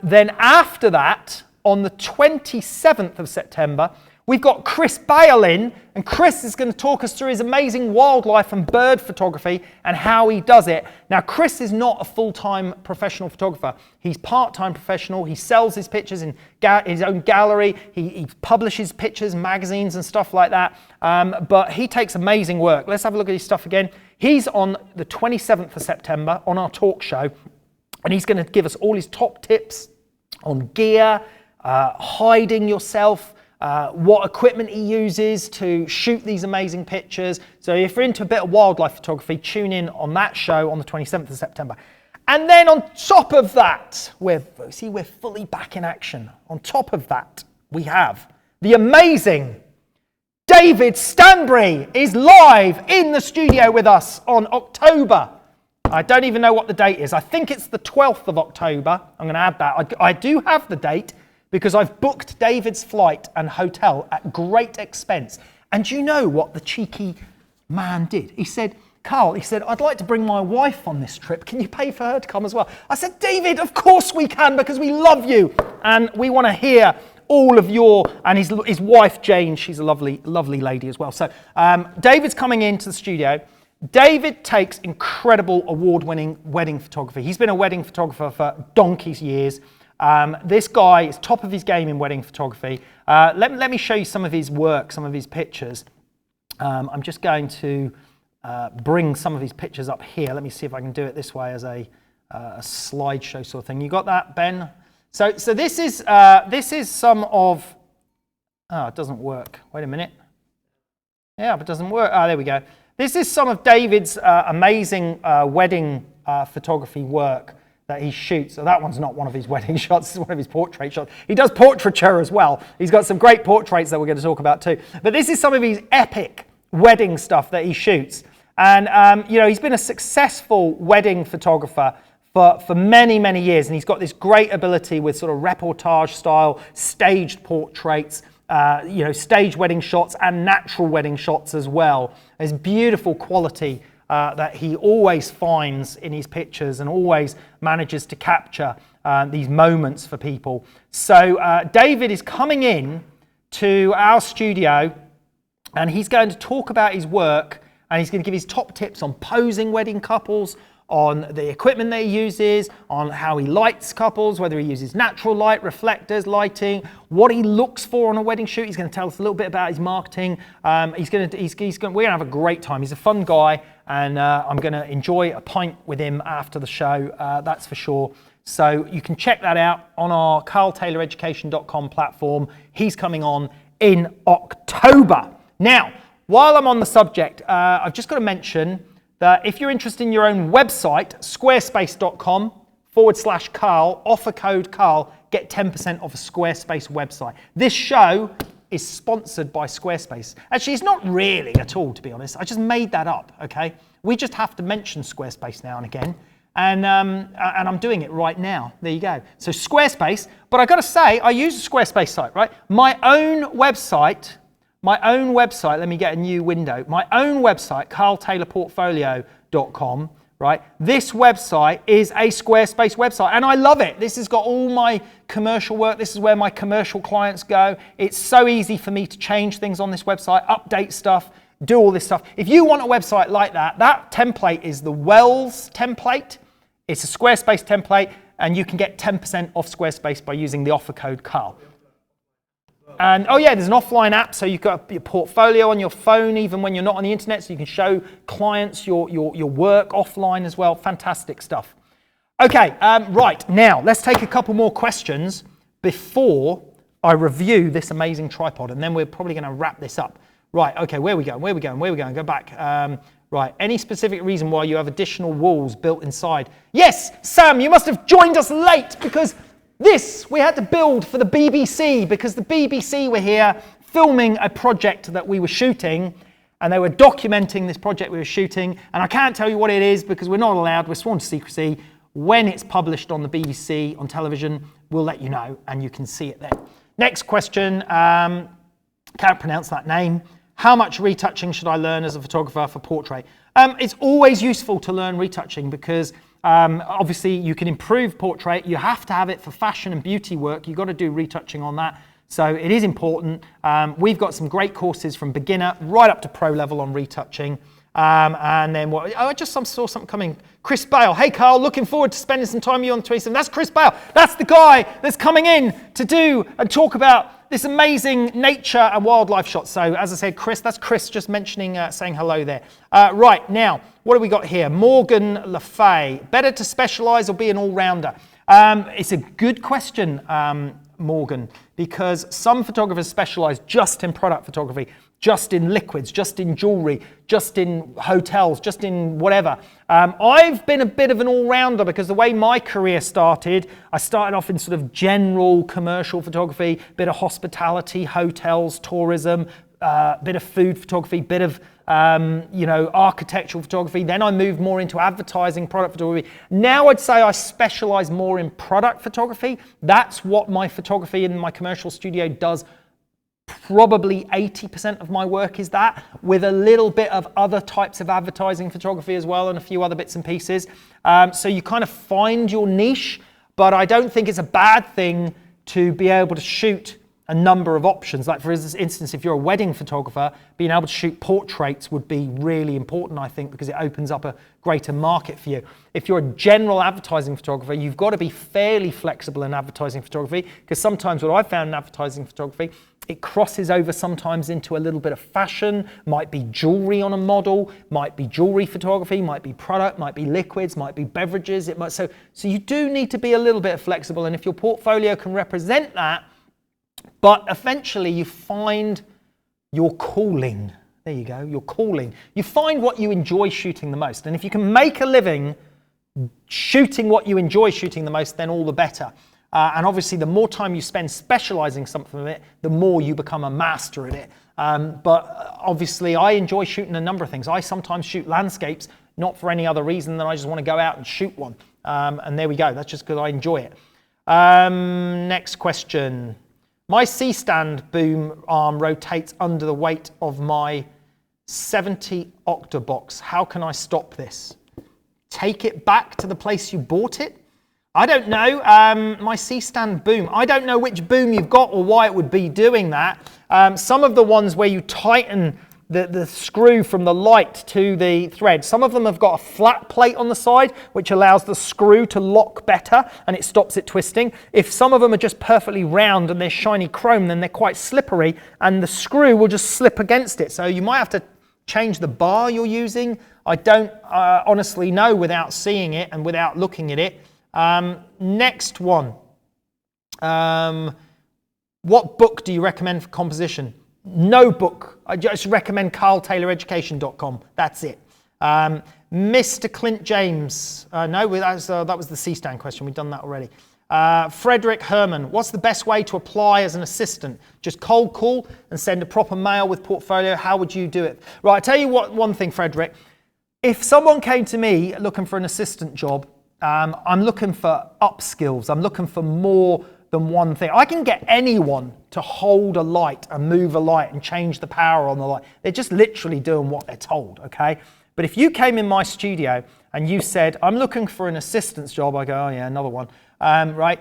Then after that, on the 27th of September, we've got Chris Bale in, and Chris is going to talk us through his amazing wildlife and bird photography and how he does it. Now, Chris is not a full-time professional photographer. He's part-time professional. He sells his pictures in his own gallery. He publishes pictures, magazines and stuff like that. But he takes amazing work. Let's have a look at his stuff again. He's on the 27th of September on our talk show, and he's going to give us all his top tips on gear, hiding yourself, what equipment he uses to shoot these amazing pictures. So if you're into a bit of wildlife photography, tune in on that show on the 27th of September. And then on top of that, we're fully back in action. On top of that, we have the amazing David Stanbury is live in the studio with us on October. I don't even know what the date is. I think it's the 12th of October. I'm going to add that. I do have the date, because I've booked David's flight and hotel at great expense. And you know what the cheeky man did? He said, Karl, I'd like to bring my wife on this trip. Can you pay for her to come as well? I said, David, of course we can, because we love you. And we want to hear all of and his wife, Jane, she's a lovely, lovely lady as well. So David's coming into the studio. David takes incredible award-winning wedding photography. He's been a wedding photographer for donkey's years. This guy is top of his game in wedding photography. Let me show you some of his work, some of his pictures. I'm just going to bring some of his pictures up here. Let me see if I can do it this way as a slideshow sort of thing. You got that, Ben? So this is some of. Oh, it doesn't work. Wait a minute. Yeah, but it doesn't work. Oh, there we go. This is some of David's amazing wedding photography work that he shoots. So that one's not one of his wedding shots, it's one of his portrait shots. He does portraiture as well. He's got some great portraits that we're going to talk about too. But this is some of his epic wedding stuff that he shoots. And he's been a successful wedding photographer for many, many years. And he's got this great ability with sort of reportage style, staged portraits, staged wedding shots and natural wedding shots as well. There's beautiful quality that he always finds in his pictures and always manages to capture these moments for people. So David is coming in to our studio, and he's going to talk about his work, and he's going to give his top tips on posing wedding couples, on the equipment that he uses, on how he lights couples, whether he uses natural light, reflectors, lighting, what he looks for on a wedding shoot. He's going to tell us a little bit about his marketing. We're going to have a great time. He's a fun guy, and I'm going to enjoy a pint with him after the show, that's for sure. So you can check that out on our karltayloreducation.com platform. He's coming on in October. Now, while I'm on the subject, I've just got to mention that if you're interested in your own website, squarespace.com/Karl, offer code Karl, get 10% off a Squarespace website. This show is sponsored by Squarespace. Actually, it's not really at all, to be honest. I just made that up, okay? We just have to mention Squarespace now and again, and I'm doing it right now. There you go. So Squarespace, but I got to say, I use a Squarespace site, right? My own website, let me get a new window. My own website, karltaylorportfolio.com, right? This website is a Squarespace website, and I love it. This has got all my commercial work. This is where my commercial clients go. It's so easy for me to change things on this website, update stuff, do all this stuff. If you want a website like that, that template is the Wells template. It's a Squarespace template, and you can get 10% off Squarespace by using the offer code Karl. And oh yeah, there's an offline app, so you've got your portfolio on your phone even when you're not on the internet, so you can show clients your work offline as well. Fantastic stuff. Okay, right, now let's take a couple more questions before I review this amazing tripod, and then we're probably going to wrap this up. Right, okay, where are we going? Go back. Right, any specific reason why you have additional walls built inside? Yes, Sam, you must have joined us late because this we had to build for the BBC because the BBC were here filming a project that we were shooting and they were documenting this project we were shooting, and I can't tell you what it is because we're not allowed, we're sworn to secrecy. When it's published on the BBC on television, we'll let you know and you can see it then. Next question, can't pronounce that name. How much retouching should I learn as a photographer for portrait? It's always useful to learn retouching because obviously you can improve portrait. You have to have it for fashion and beauty work. You've got to do retouching on that. So it is important. We've got some great courses from beginner right up to pro level on retouching. And then what? Oh, I just saw something coming. Chris Bale. Hey, Karl, looking forward to spending some time with you on the 27th. That's Chris Bale. That's the guy that's coming in to do and talk about this amazing nature and wildlife shot. So as I said, Chris, that's Chris just mentioning, saying hello there. Right, now, what do we got here? Morgan LaFay. Better to specialise or be an all-rounder? It's a good question, Morgan, because some photographers specialise just in product photography, just in liquids, just in jewellery, just in hotels, just in whatever. I've been a bit of an all-rounder because the way my career started, I started off in sort of general commercial photography, bit of hospitality, hotels, tourism, bit of food photography, bit of architectural photography. Then I moved more into advertising, product photography. Now I'd say I specialise more in product photography. That's what my photography in my commercial studio does. Probably 80% of my work is that, with a little bit of other types of advertising photography as well and a few other bits and pieces. So you kind of find your niche, but I don't think it's a bad thing to be able to shoot a number of options. Like for instance, if you're a wedding photographer, being able to shoot portraits would be really important, I think, because it opens up a greater market for you. If you're a general advertising photographer, you've got to be fairly flexible in advertising photography, because sometimes what I've found in advertising photography, it crosses over sometimes into a little bit of fashion, might be jewelry on a model, might be jewelry photography, might be product, might be liquids, might be beverages. So you do need to be a little bit flexible, and if your portfolio can represent that, but eventually you find your calling. There you go, your calling. You find what you enjoy shooting the most. And if you can make a living shooting what you enjoy shooting the most, then all the better. And obviously the more time you spend specializing something in it, the more you become a master at it. But obviously I enjoy shooting a number of things. I sometimes shoot landscapes, not for any other reason than I just want to go out and shoot one. And there we go, that's just because I enjoy it. Next question. My C-stand boom arm rotates under the weight of my 70 Octabox. How can I stop this? Take it back to the place you bought it? I don't know. My C-stand boom. I don't know which boom you've got or why it would be doing that. Some of the ones where you tighten the screw from the light to the thread, some of them have got a flat plate on the side which allows the screw to lock better and it stops it twisting. If some of them are just perfectly round and they're shiny chrome, then they're quite slippery and the screw will just slip against it. So you might have to change the bar you're using. I don't honestly know without seeing it and without looking at it. Next one. What book do you recommend for composition? No book. I just recommend KarlTaylorEducation.com. That's it. Mr. Clint James. No, that was the C-stand question. We've done that already. Frederick Herman. What's the best way to apply as an assistant? Just cold call and send a proper mail with portfolio. How would you do it? Right, I'll tell you one thing, Frederick. If someone came to me looking for an assistant job, I'm looking for upskills. I'm looking for more than one thing. I can get anyone to hold a light and move a light and change the power on the light. They're just literally doing what they're told, okay? But if you came in my studio and you said, I'm looking for an assistant's job, I go, oh yeah, another one, right?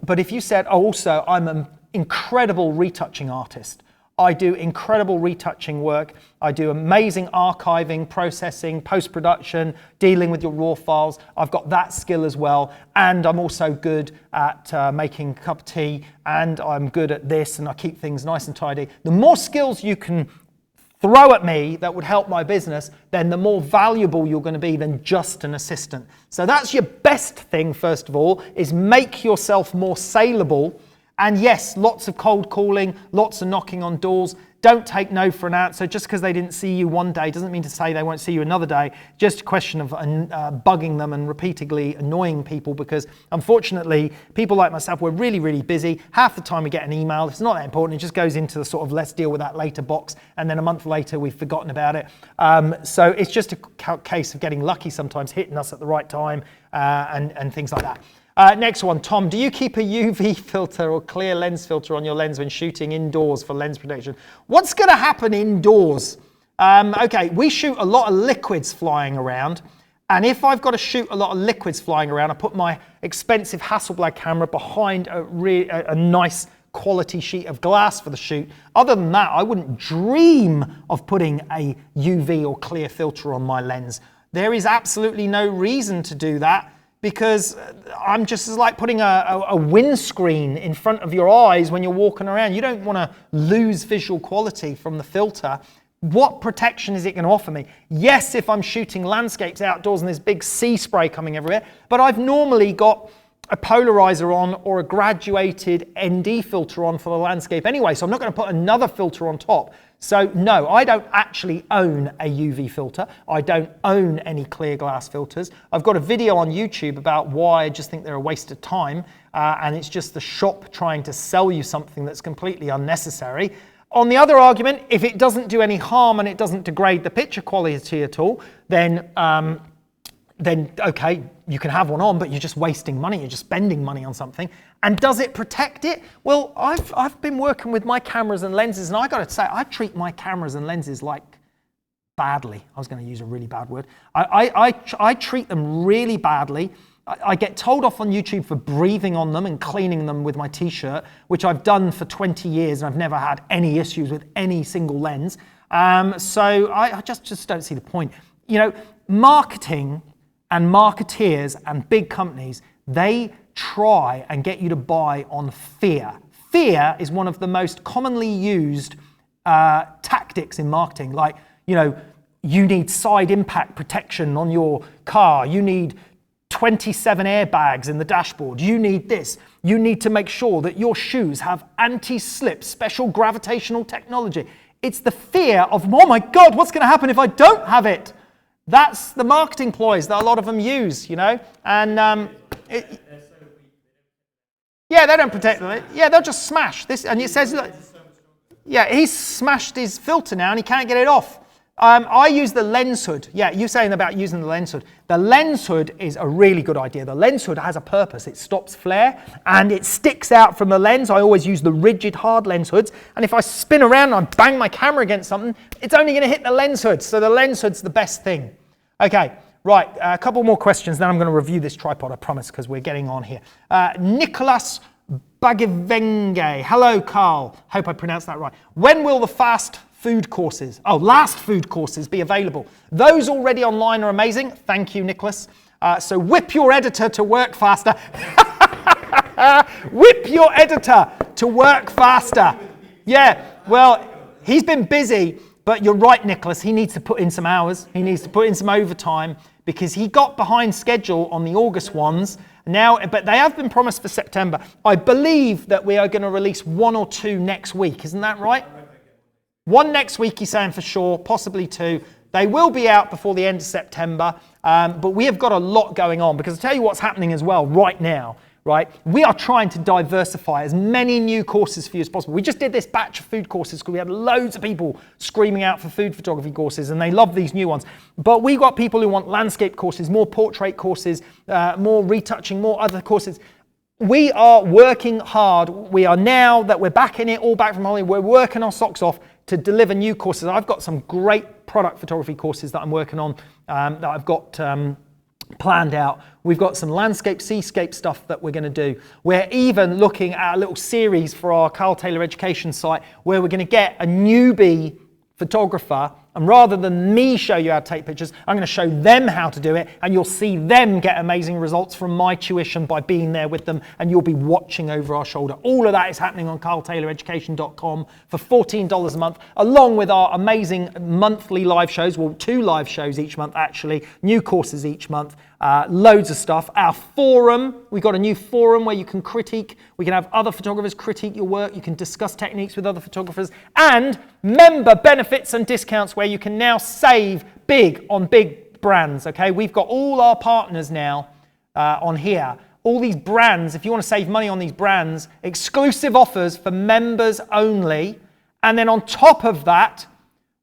But if you said, oh, also, I'm an incredible retouching artist. I do incredible retouching work. I do amazing archiving, processing, post-production, dealing with your raw files. I've got that skill as well. And I'm also good at making a cup of tea. And I'm good at this. And I keep things nice and tidy. The more skills you can throw at me that would help my business, then the more valuable you're going to be than just an assistant. So that's your best thing, first of all, is make yourself more saleable. And yes, lots of cold calling, lots of knocking on doors. don't take no for an answer. Just because they didn't see you one day doesn't mean to say they won't see you another day. Just a question of bugging them and repeatedly annoying people, because unfortunately, people like myself, we're really, really busy. Half the time we get an email, if it's not that important, it just goes into the sort of let's deal with that later box, and then a month later we've forgotten about it. So it's just a case of getting lucky sometimes, hitting us at the right time and things like that. Next one, Tom, do you keep a UV filter or clear lens filter on your lens when shooting indoors for lens protection? What's going to happen indoors? Okay, we shoot a lot of liquids flying around, and if I've got to shoot a lot of liquids flying around, I put my expensive Hasselblad camera behind a nice quality sheet of glass for the shoot. Other than that, I wouldn't dream of putting a UV or clear filter on my lens. There is absolutely no reason to do that, because I'm just like putting a windscreen in front of your eyes when you're walking around. You don't want to lose visual quality from the filter. What protection is it going to offer me? Yes, if I'm shooting landscapes outdoors and there's big sea spray coming everywhere, but I've normally got a polarizer on or a graduated ND filter on for the landscape anyway, so I'm not going to put another filter on top. So no, I don't actually own a UV filter. I don't own any clear glass filters. I've got a video on YouTube about why I just think they're a waste of time, and it's just the shop trying to sell you something that's completely unnecessary. On the other argument, if it doesn't do any harm and it doesn't degrade the picture quality at all, then okay, you can have one on, but you're just wasting money, you're just spending money on something. And does it protect it? Well, I've been working with my cameras and lenses, and I got to say, I treat my cameras and lenses like badly. I was going to use a really bad word. I treat them really badly. I get told off on YouTube for breathing on them and cleaning them with my t-shirt, which I've done for 20 years, and I've never had any issues with any single lens. So I just don't see the point. You know, marketing and marketeers and big companies, they try and get you to buy on fear. Fear is one of the most commonly used tactics in marketing. Like, you know, you need side impact protection on your car. You need 27 airbags in the dashboard. You need this. You need to make sure that your shoes have anti-slip, special gravitational technology. It's the fear of, oh my God, what's going to happen if I don't have it? That's the marketing ploys that a lot of them use, you know, and yeah, they don't protect it. Yeah, they'll just smash this, and it says, look, yeah, he's smashed his filter now and he can't get it off. I use the lens hood. Yeah, you're saying about using the lens hood. The lens hood is a really good idea. The lens hood has a purpose. It stops flare and it sticks out from the lens. I always use the rigid hard lens hoods. And if I spin around and I bang my camera against something, it's only going to hit the lens hood. So the lens hood's the best thing. Okay, right, a couple more questions, then I'm going to review this tripod, I promise, because we're getting on here. Nicholas Bagivenge. Hello, Karl. Hope I pronounced that right. When will the last food courses be available? Those already online are amazing. Thank you, Nicholas. So whip your editor to work faster. Whip your editor to work faster. Yeah, well, he's been busy, but you're right, Nicholas. He needs to put in some hours. He needs to put in some overtime because he got behind schedule on the August ones. Now, but they have been promised for September. I believe that we are going to release 1 or 2 next week. Isn't that right? 1 next week, he's saying for sure, possibly 2. They will be out before the end of September, but we have got a lot going on because I'll tell you what's happening as well right now, right? We are trying to diversify as many new courses for you as possible. We just did this batch of food courses because we had loads of people screaming out for food photography courses and they love these new ones. But we've got people who want landscape courses, more portrait courses, more retouching, more other courses. We are working hard. We are, now that we're back in it, all back from holiday, we're working our socks off to deliver new courses. I've got some great product photography courses that I'm working on that I've got planned out. We've got some landscape, seascape stuff that we're going to do. We're even looking at a little series for our Karl Taylor education site where we're going to get a newbie photographer And rather than me show you how to take pictures, I'm going to show them how to do it, and you'll see them get amazing results from my tuition by being there with them, and you'll be watching over our shoulder. All of that is happening on karltayloreducation.com for $14 a month, along with our amazing monthly live shows, well, 2 live shows each month actually, new courses each month, loads of stuff. Our forum, we've got a new forum where you can critique, we can have other photographers critique your work, you can discuss techniques with other photographers, and member benefits and discounts where you can now save big on big brands, okay? We've got all our partners now on here. All these brands, if you want to save money on these brands, exclusive offers for members only. And then on top of that,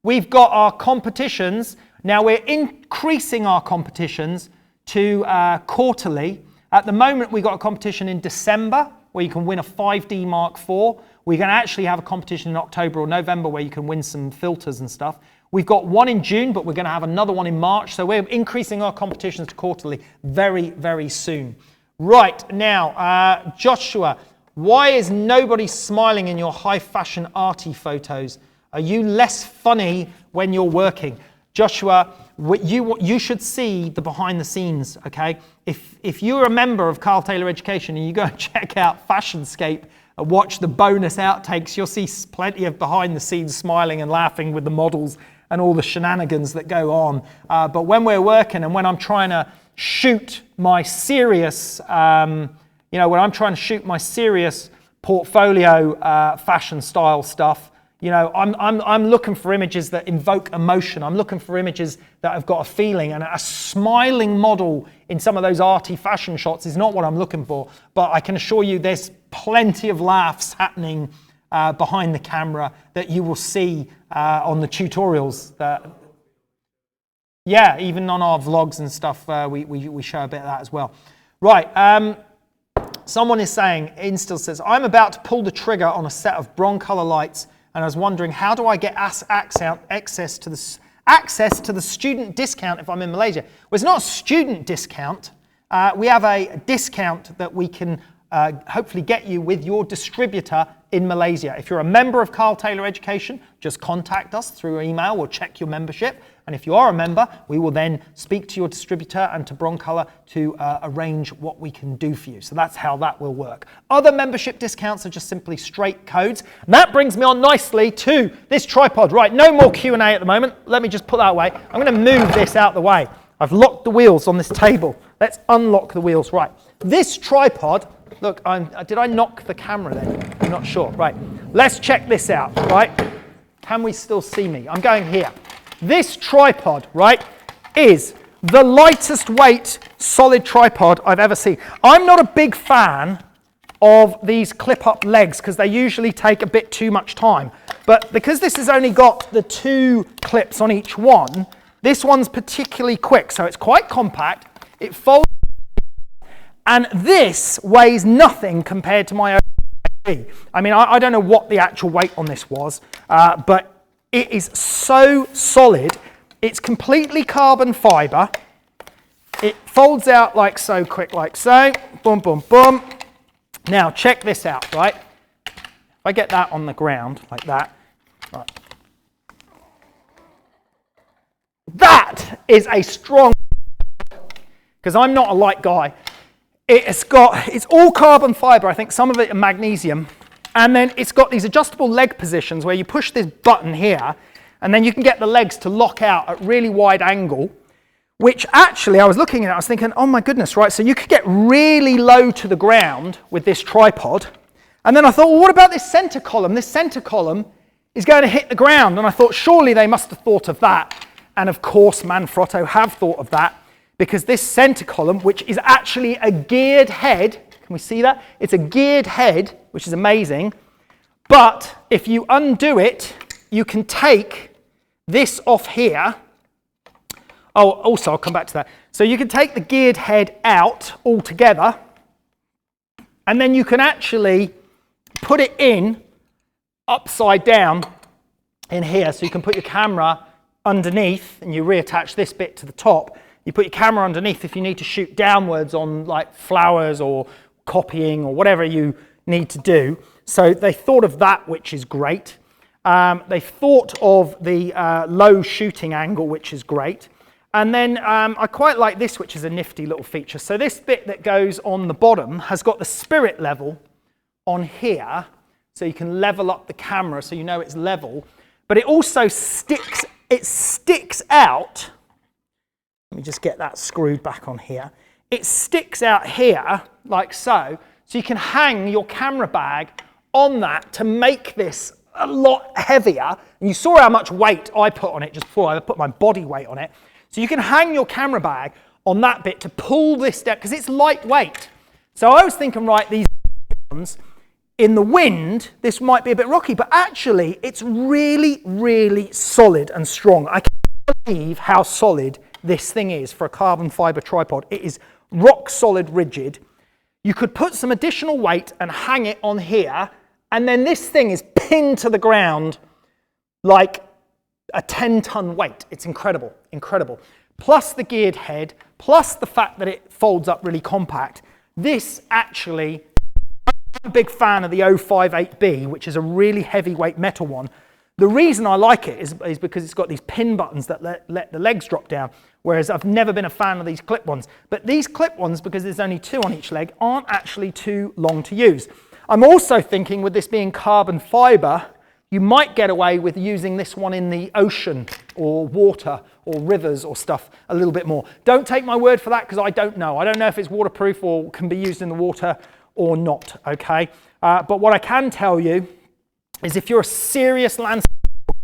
we've got our competitions. Now we're increasing our competitions to quarterly. At the moment, we've got a competition in December where you can win a 5D Mark IV. We're going to actually have a competition in October or November where you can win some filters and stuff. We've got one in June, but we're going to have another one in March. So we're increasing our competitions to quarterly very, very soon. Right, now, Joshua, why is nobody smiling in your high fashion arty photos? Are you less funny when you're working? Joshua, you should see the behind the scenes, okay? If you're a member of Karl Taylor Education and you go and check out Fashionscape, watch the bonus outtakes, you'll see plenty of behind the scenes smiling and laughing with the models and all the shenanigans that go on. But when we're working and when I'm trying to shoot my serious, when I'm trying to shoot my serious portfolio fashion style stuff, I'm looking for images that invoke emotion. I'm looking for images that have got a feeling, and a smiling model in some of those arty fashion shots is not what I'm looking for. But I can assure you there's plenty of laughs happening behind the camera that you will see on the tutorials. Yeah, even on our vlogs and stuff, we show a bit of that as well. Right, someone is saying, Instill says, I'm about to pull the trigger on a set of broncolor lights, and I was wondering, how do I get access to the student discount if I'm in Malaysia? Well, it's not a student discount. We have a discount that we can hopefully get you with your distributor in Malaysia. If you're a member of Karl Taylor Education, just contact us through email. We'll check your membership. And if you are a member, we will then speak to your distributor and to Broncolor to arrange what we can do for you. So that's how that will work. Other membership discounts are just simply straight codes. And that brings me on nicely to this tripod. Right, no more Q&A at the moment. Let me just put that away. I'm going to move this out the way. I've locked the wheels on this table. Let's unlock the wheels. Right, this tripod, look, did I knock the camera then? I'm not sure. Right, let's check this out, right? Can we still see me? I'm going here. This tripod, right, is the lightest weight solid tripod I've ever seen. I'm not a big fan of these clip-up legs because they usually take a bit too much time. But because this has only got the 2 clips on each one, this one's particularly quick. So it's quite compact. It folds. And this weighs nothing compared to my own. I mean, I don't know what the actual weight on this was, but it is so solid. It's completely carbon fiber. It folds out like so, quick like so. Boom, boom, boom. Now check this out, right? If I get that on the ground like that, right. That is a strong, because I'm not a light guy. It's all carbon fiber. I think some of it are magnesium. And then it's got these adjustable leg positions where you push this button here, and then you can get the legs to lock out at really wide angle, which actually I was looking at it, I was thinking, oh my goodness, right, so you could get really low to the ground with this tripod. And then I thought, well, what about this center column? This center column is going to hit the ground. And I thought, surely they must have thought of that. And of course, Manfrotto have thought of that, because this center column, which is actually a geared head, can we see that? It's a geared head, which is amazing. But if you undo it, you can take this off here. Oh, also, I'll come back to that. So you can take the geared head out altogether, and then you can actually put it in upside down in here. So you can put your camera underneath, and you reattach this bit to the top. You put your camera underneath if you need to shoot downwards on like flowers or copying or whatever you need to do. So they thought of that, which is great. They thought of the low shooting angle, which is great. And then I quite like this, which is a nifty little feature. So this bit that goes on the bottom has got the spirit level on here, so you can level up the camera so you know it's level. But it also sticks out. Let me just get that screwed back on here. It sticks out here, like so you can hang your camera bag on that to make this a lot heavier. And you saw how much weight I put on it just before. I put my body weight on it. So you can hang your camera bag on that bit to pull this down, because it's lightweight. So I was thinking, right, these ones, in the wind, this might be a bit rocky, but actually it's really, really solid and strong. I can't believe how solid this thing is for a carbon fiber tripod. It is rock solid rigid. You could put some additional weight and hang it on here, and then this thing is pinned to the ground like a 10-ton weight. It's incredible, incredible. Plus the geared head, plus the fact that it folds up really compact. This actually, I'm a big fan of the 058B, which is a really heavyweight metal one. The reason I like it is because it's got these pin buttons that let the legs drop down, whereas I've never been a fan of these clip ones. But these clip ones, because there's only 2 on each leg, aren't actually too long to use. I'm also thinking, with this being carbon fiber, you might get away with using this one in the ocean or water or rivers or stuff a little bit more. Don't take my word for that, because I don't know. I don't know if it's waterproof or can be used in the water or not, okay? But what I can tell you is, if you're a serious landscape,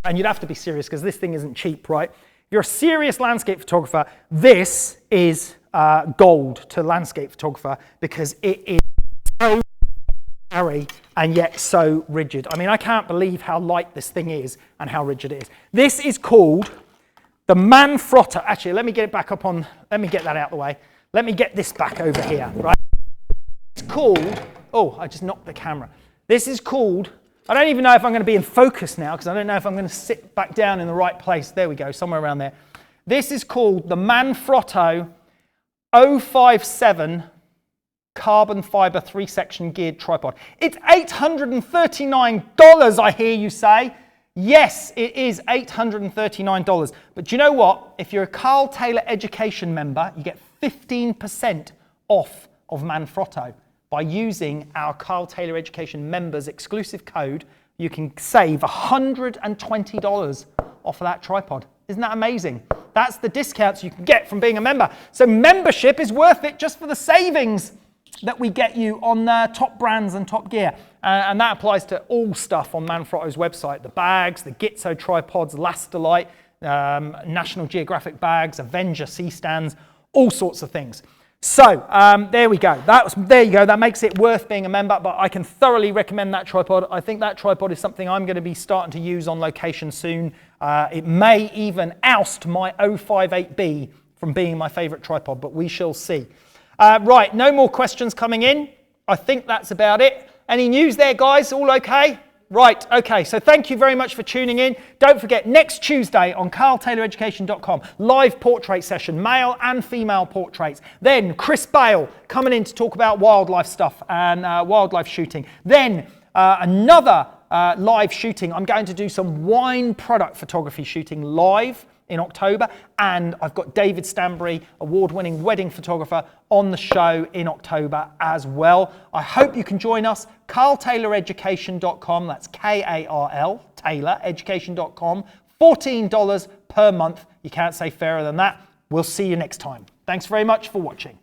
and you'd have to be serious because this thing isn't cheap, right? If you're a serious landscape photographer, this is gold to landscape photographer, because it is so airy and yet so rigid. I mean, I can't believe how light this thing is and how rigid it is. This is called the Manfrotto. Actually, let me get it back up on, let me get that out of the way. Let me get this back over here, right? It's called, oh, I just knocked the camera. This is called, I don't even know if I'm going to be in focus now, because I don't know if I'm going to sit back down in the right place. There we go, somewhere around there. This is called the Manfrotto 057 carbon fiber 3-section geared tripod. It's $839, I hear you say. Yes, it is $839. But do you know what? If you're a Karl Taylor Education member, you get 15% off of Manfrotto. By using our Karl Taylor Education members exclusive code, you can save $120 off of that tripod. Isn't that amazing? That's the discounts you can get from being a member. So membership is worth it just for the savings that we get you on top brands and top gear. And that applies to all stuff on Manfrotto's website. The bags, the Gitzo tripods, Lastalite, National Geographic bags, Avenger C-stands, all sorts of things. So there we go. There you go. That makes it worth being a member, but I can thoroughly recommend that tripod. I think that tripod is something I'm going to be starting to use on location soon. It may even oust my 058B from being my favorite tripod, but we shall see. Right, no more questions coming in. I think that's about it. Any news there, guys? All okay? Right, okay, so thank you very much for tuning in. Don't forget, next Tuesday on karltayloreducation.com, live portrait session, male and female portraits. Then Chris Bale coming in to talk about wildlife stuff and wildlife shooting. Then another live shooting. I'm going to do some wine product photography shooting live in October, and I've got David Stanbury, award-winning wedding photographer, on the show in October as well. I hope you can join us. KarlTaylorEducation.com, that's K-A-R-L, TaylorEducation.com, $14 per month. You can't say fairer than that. We'll see you next time. Thanks very much for watching.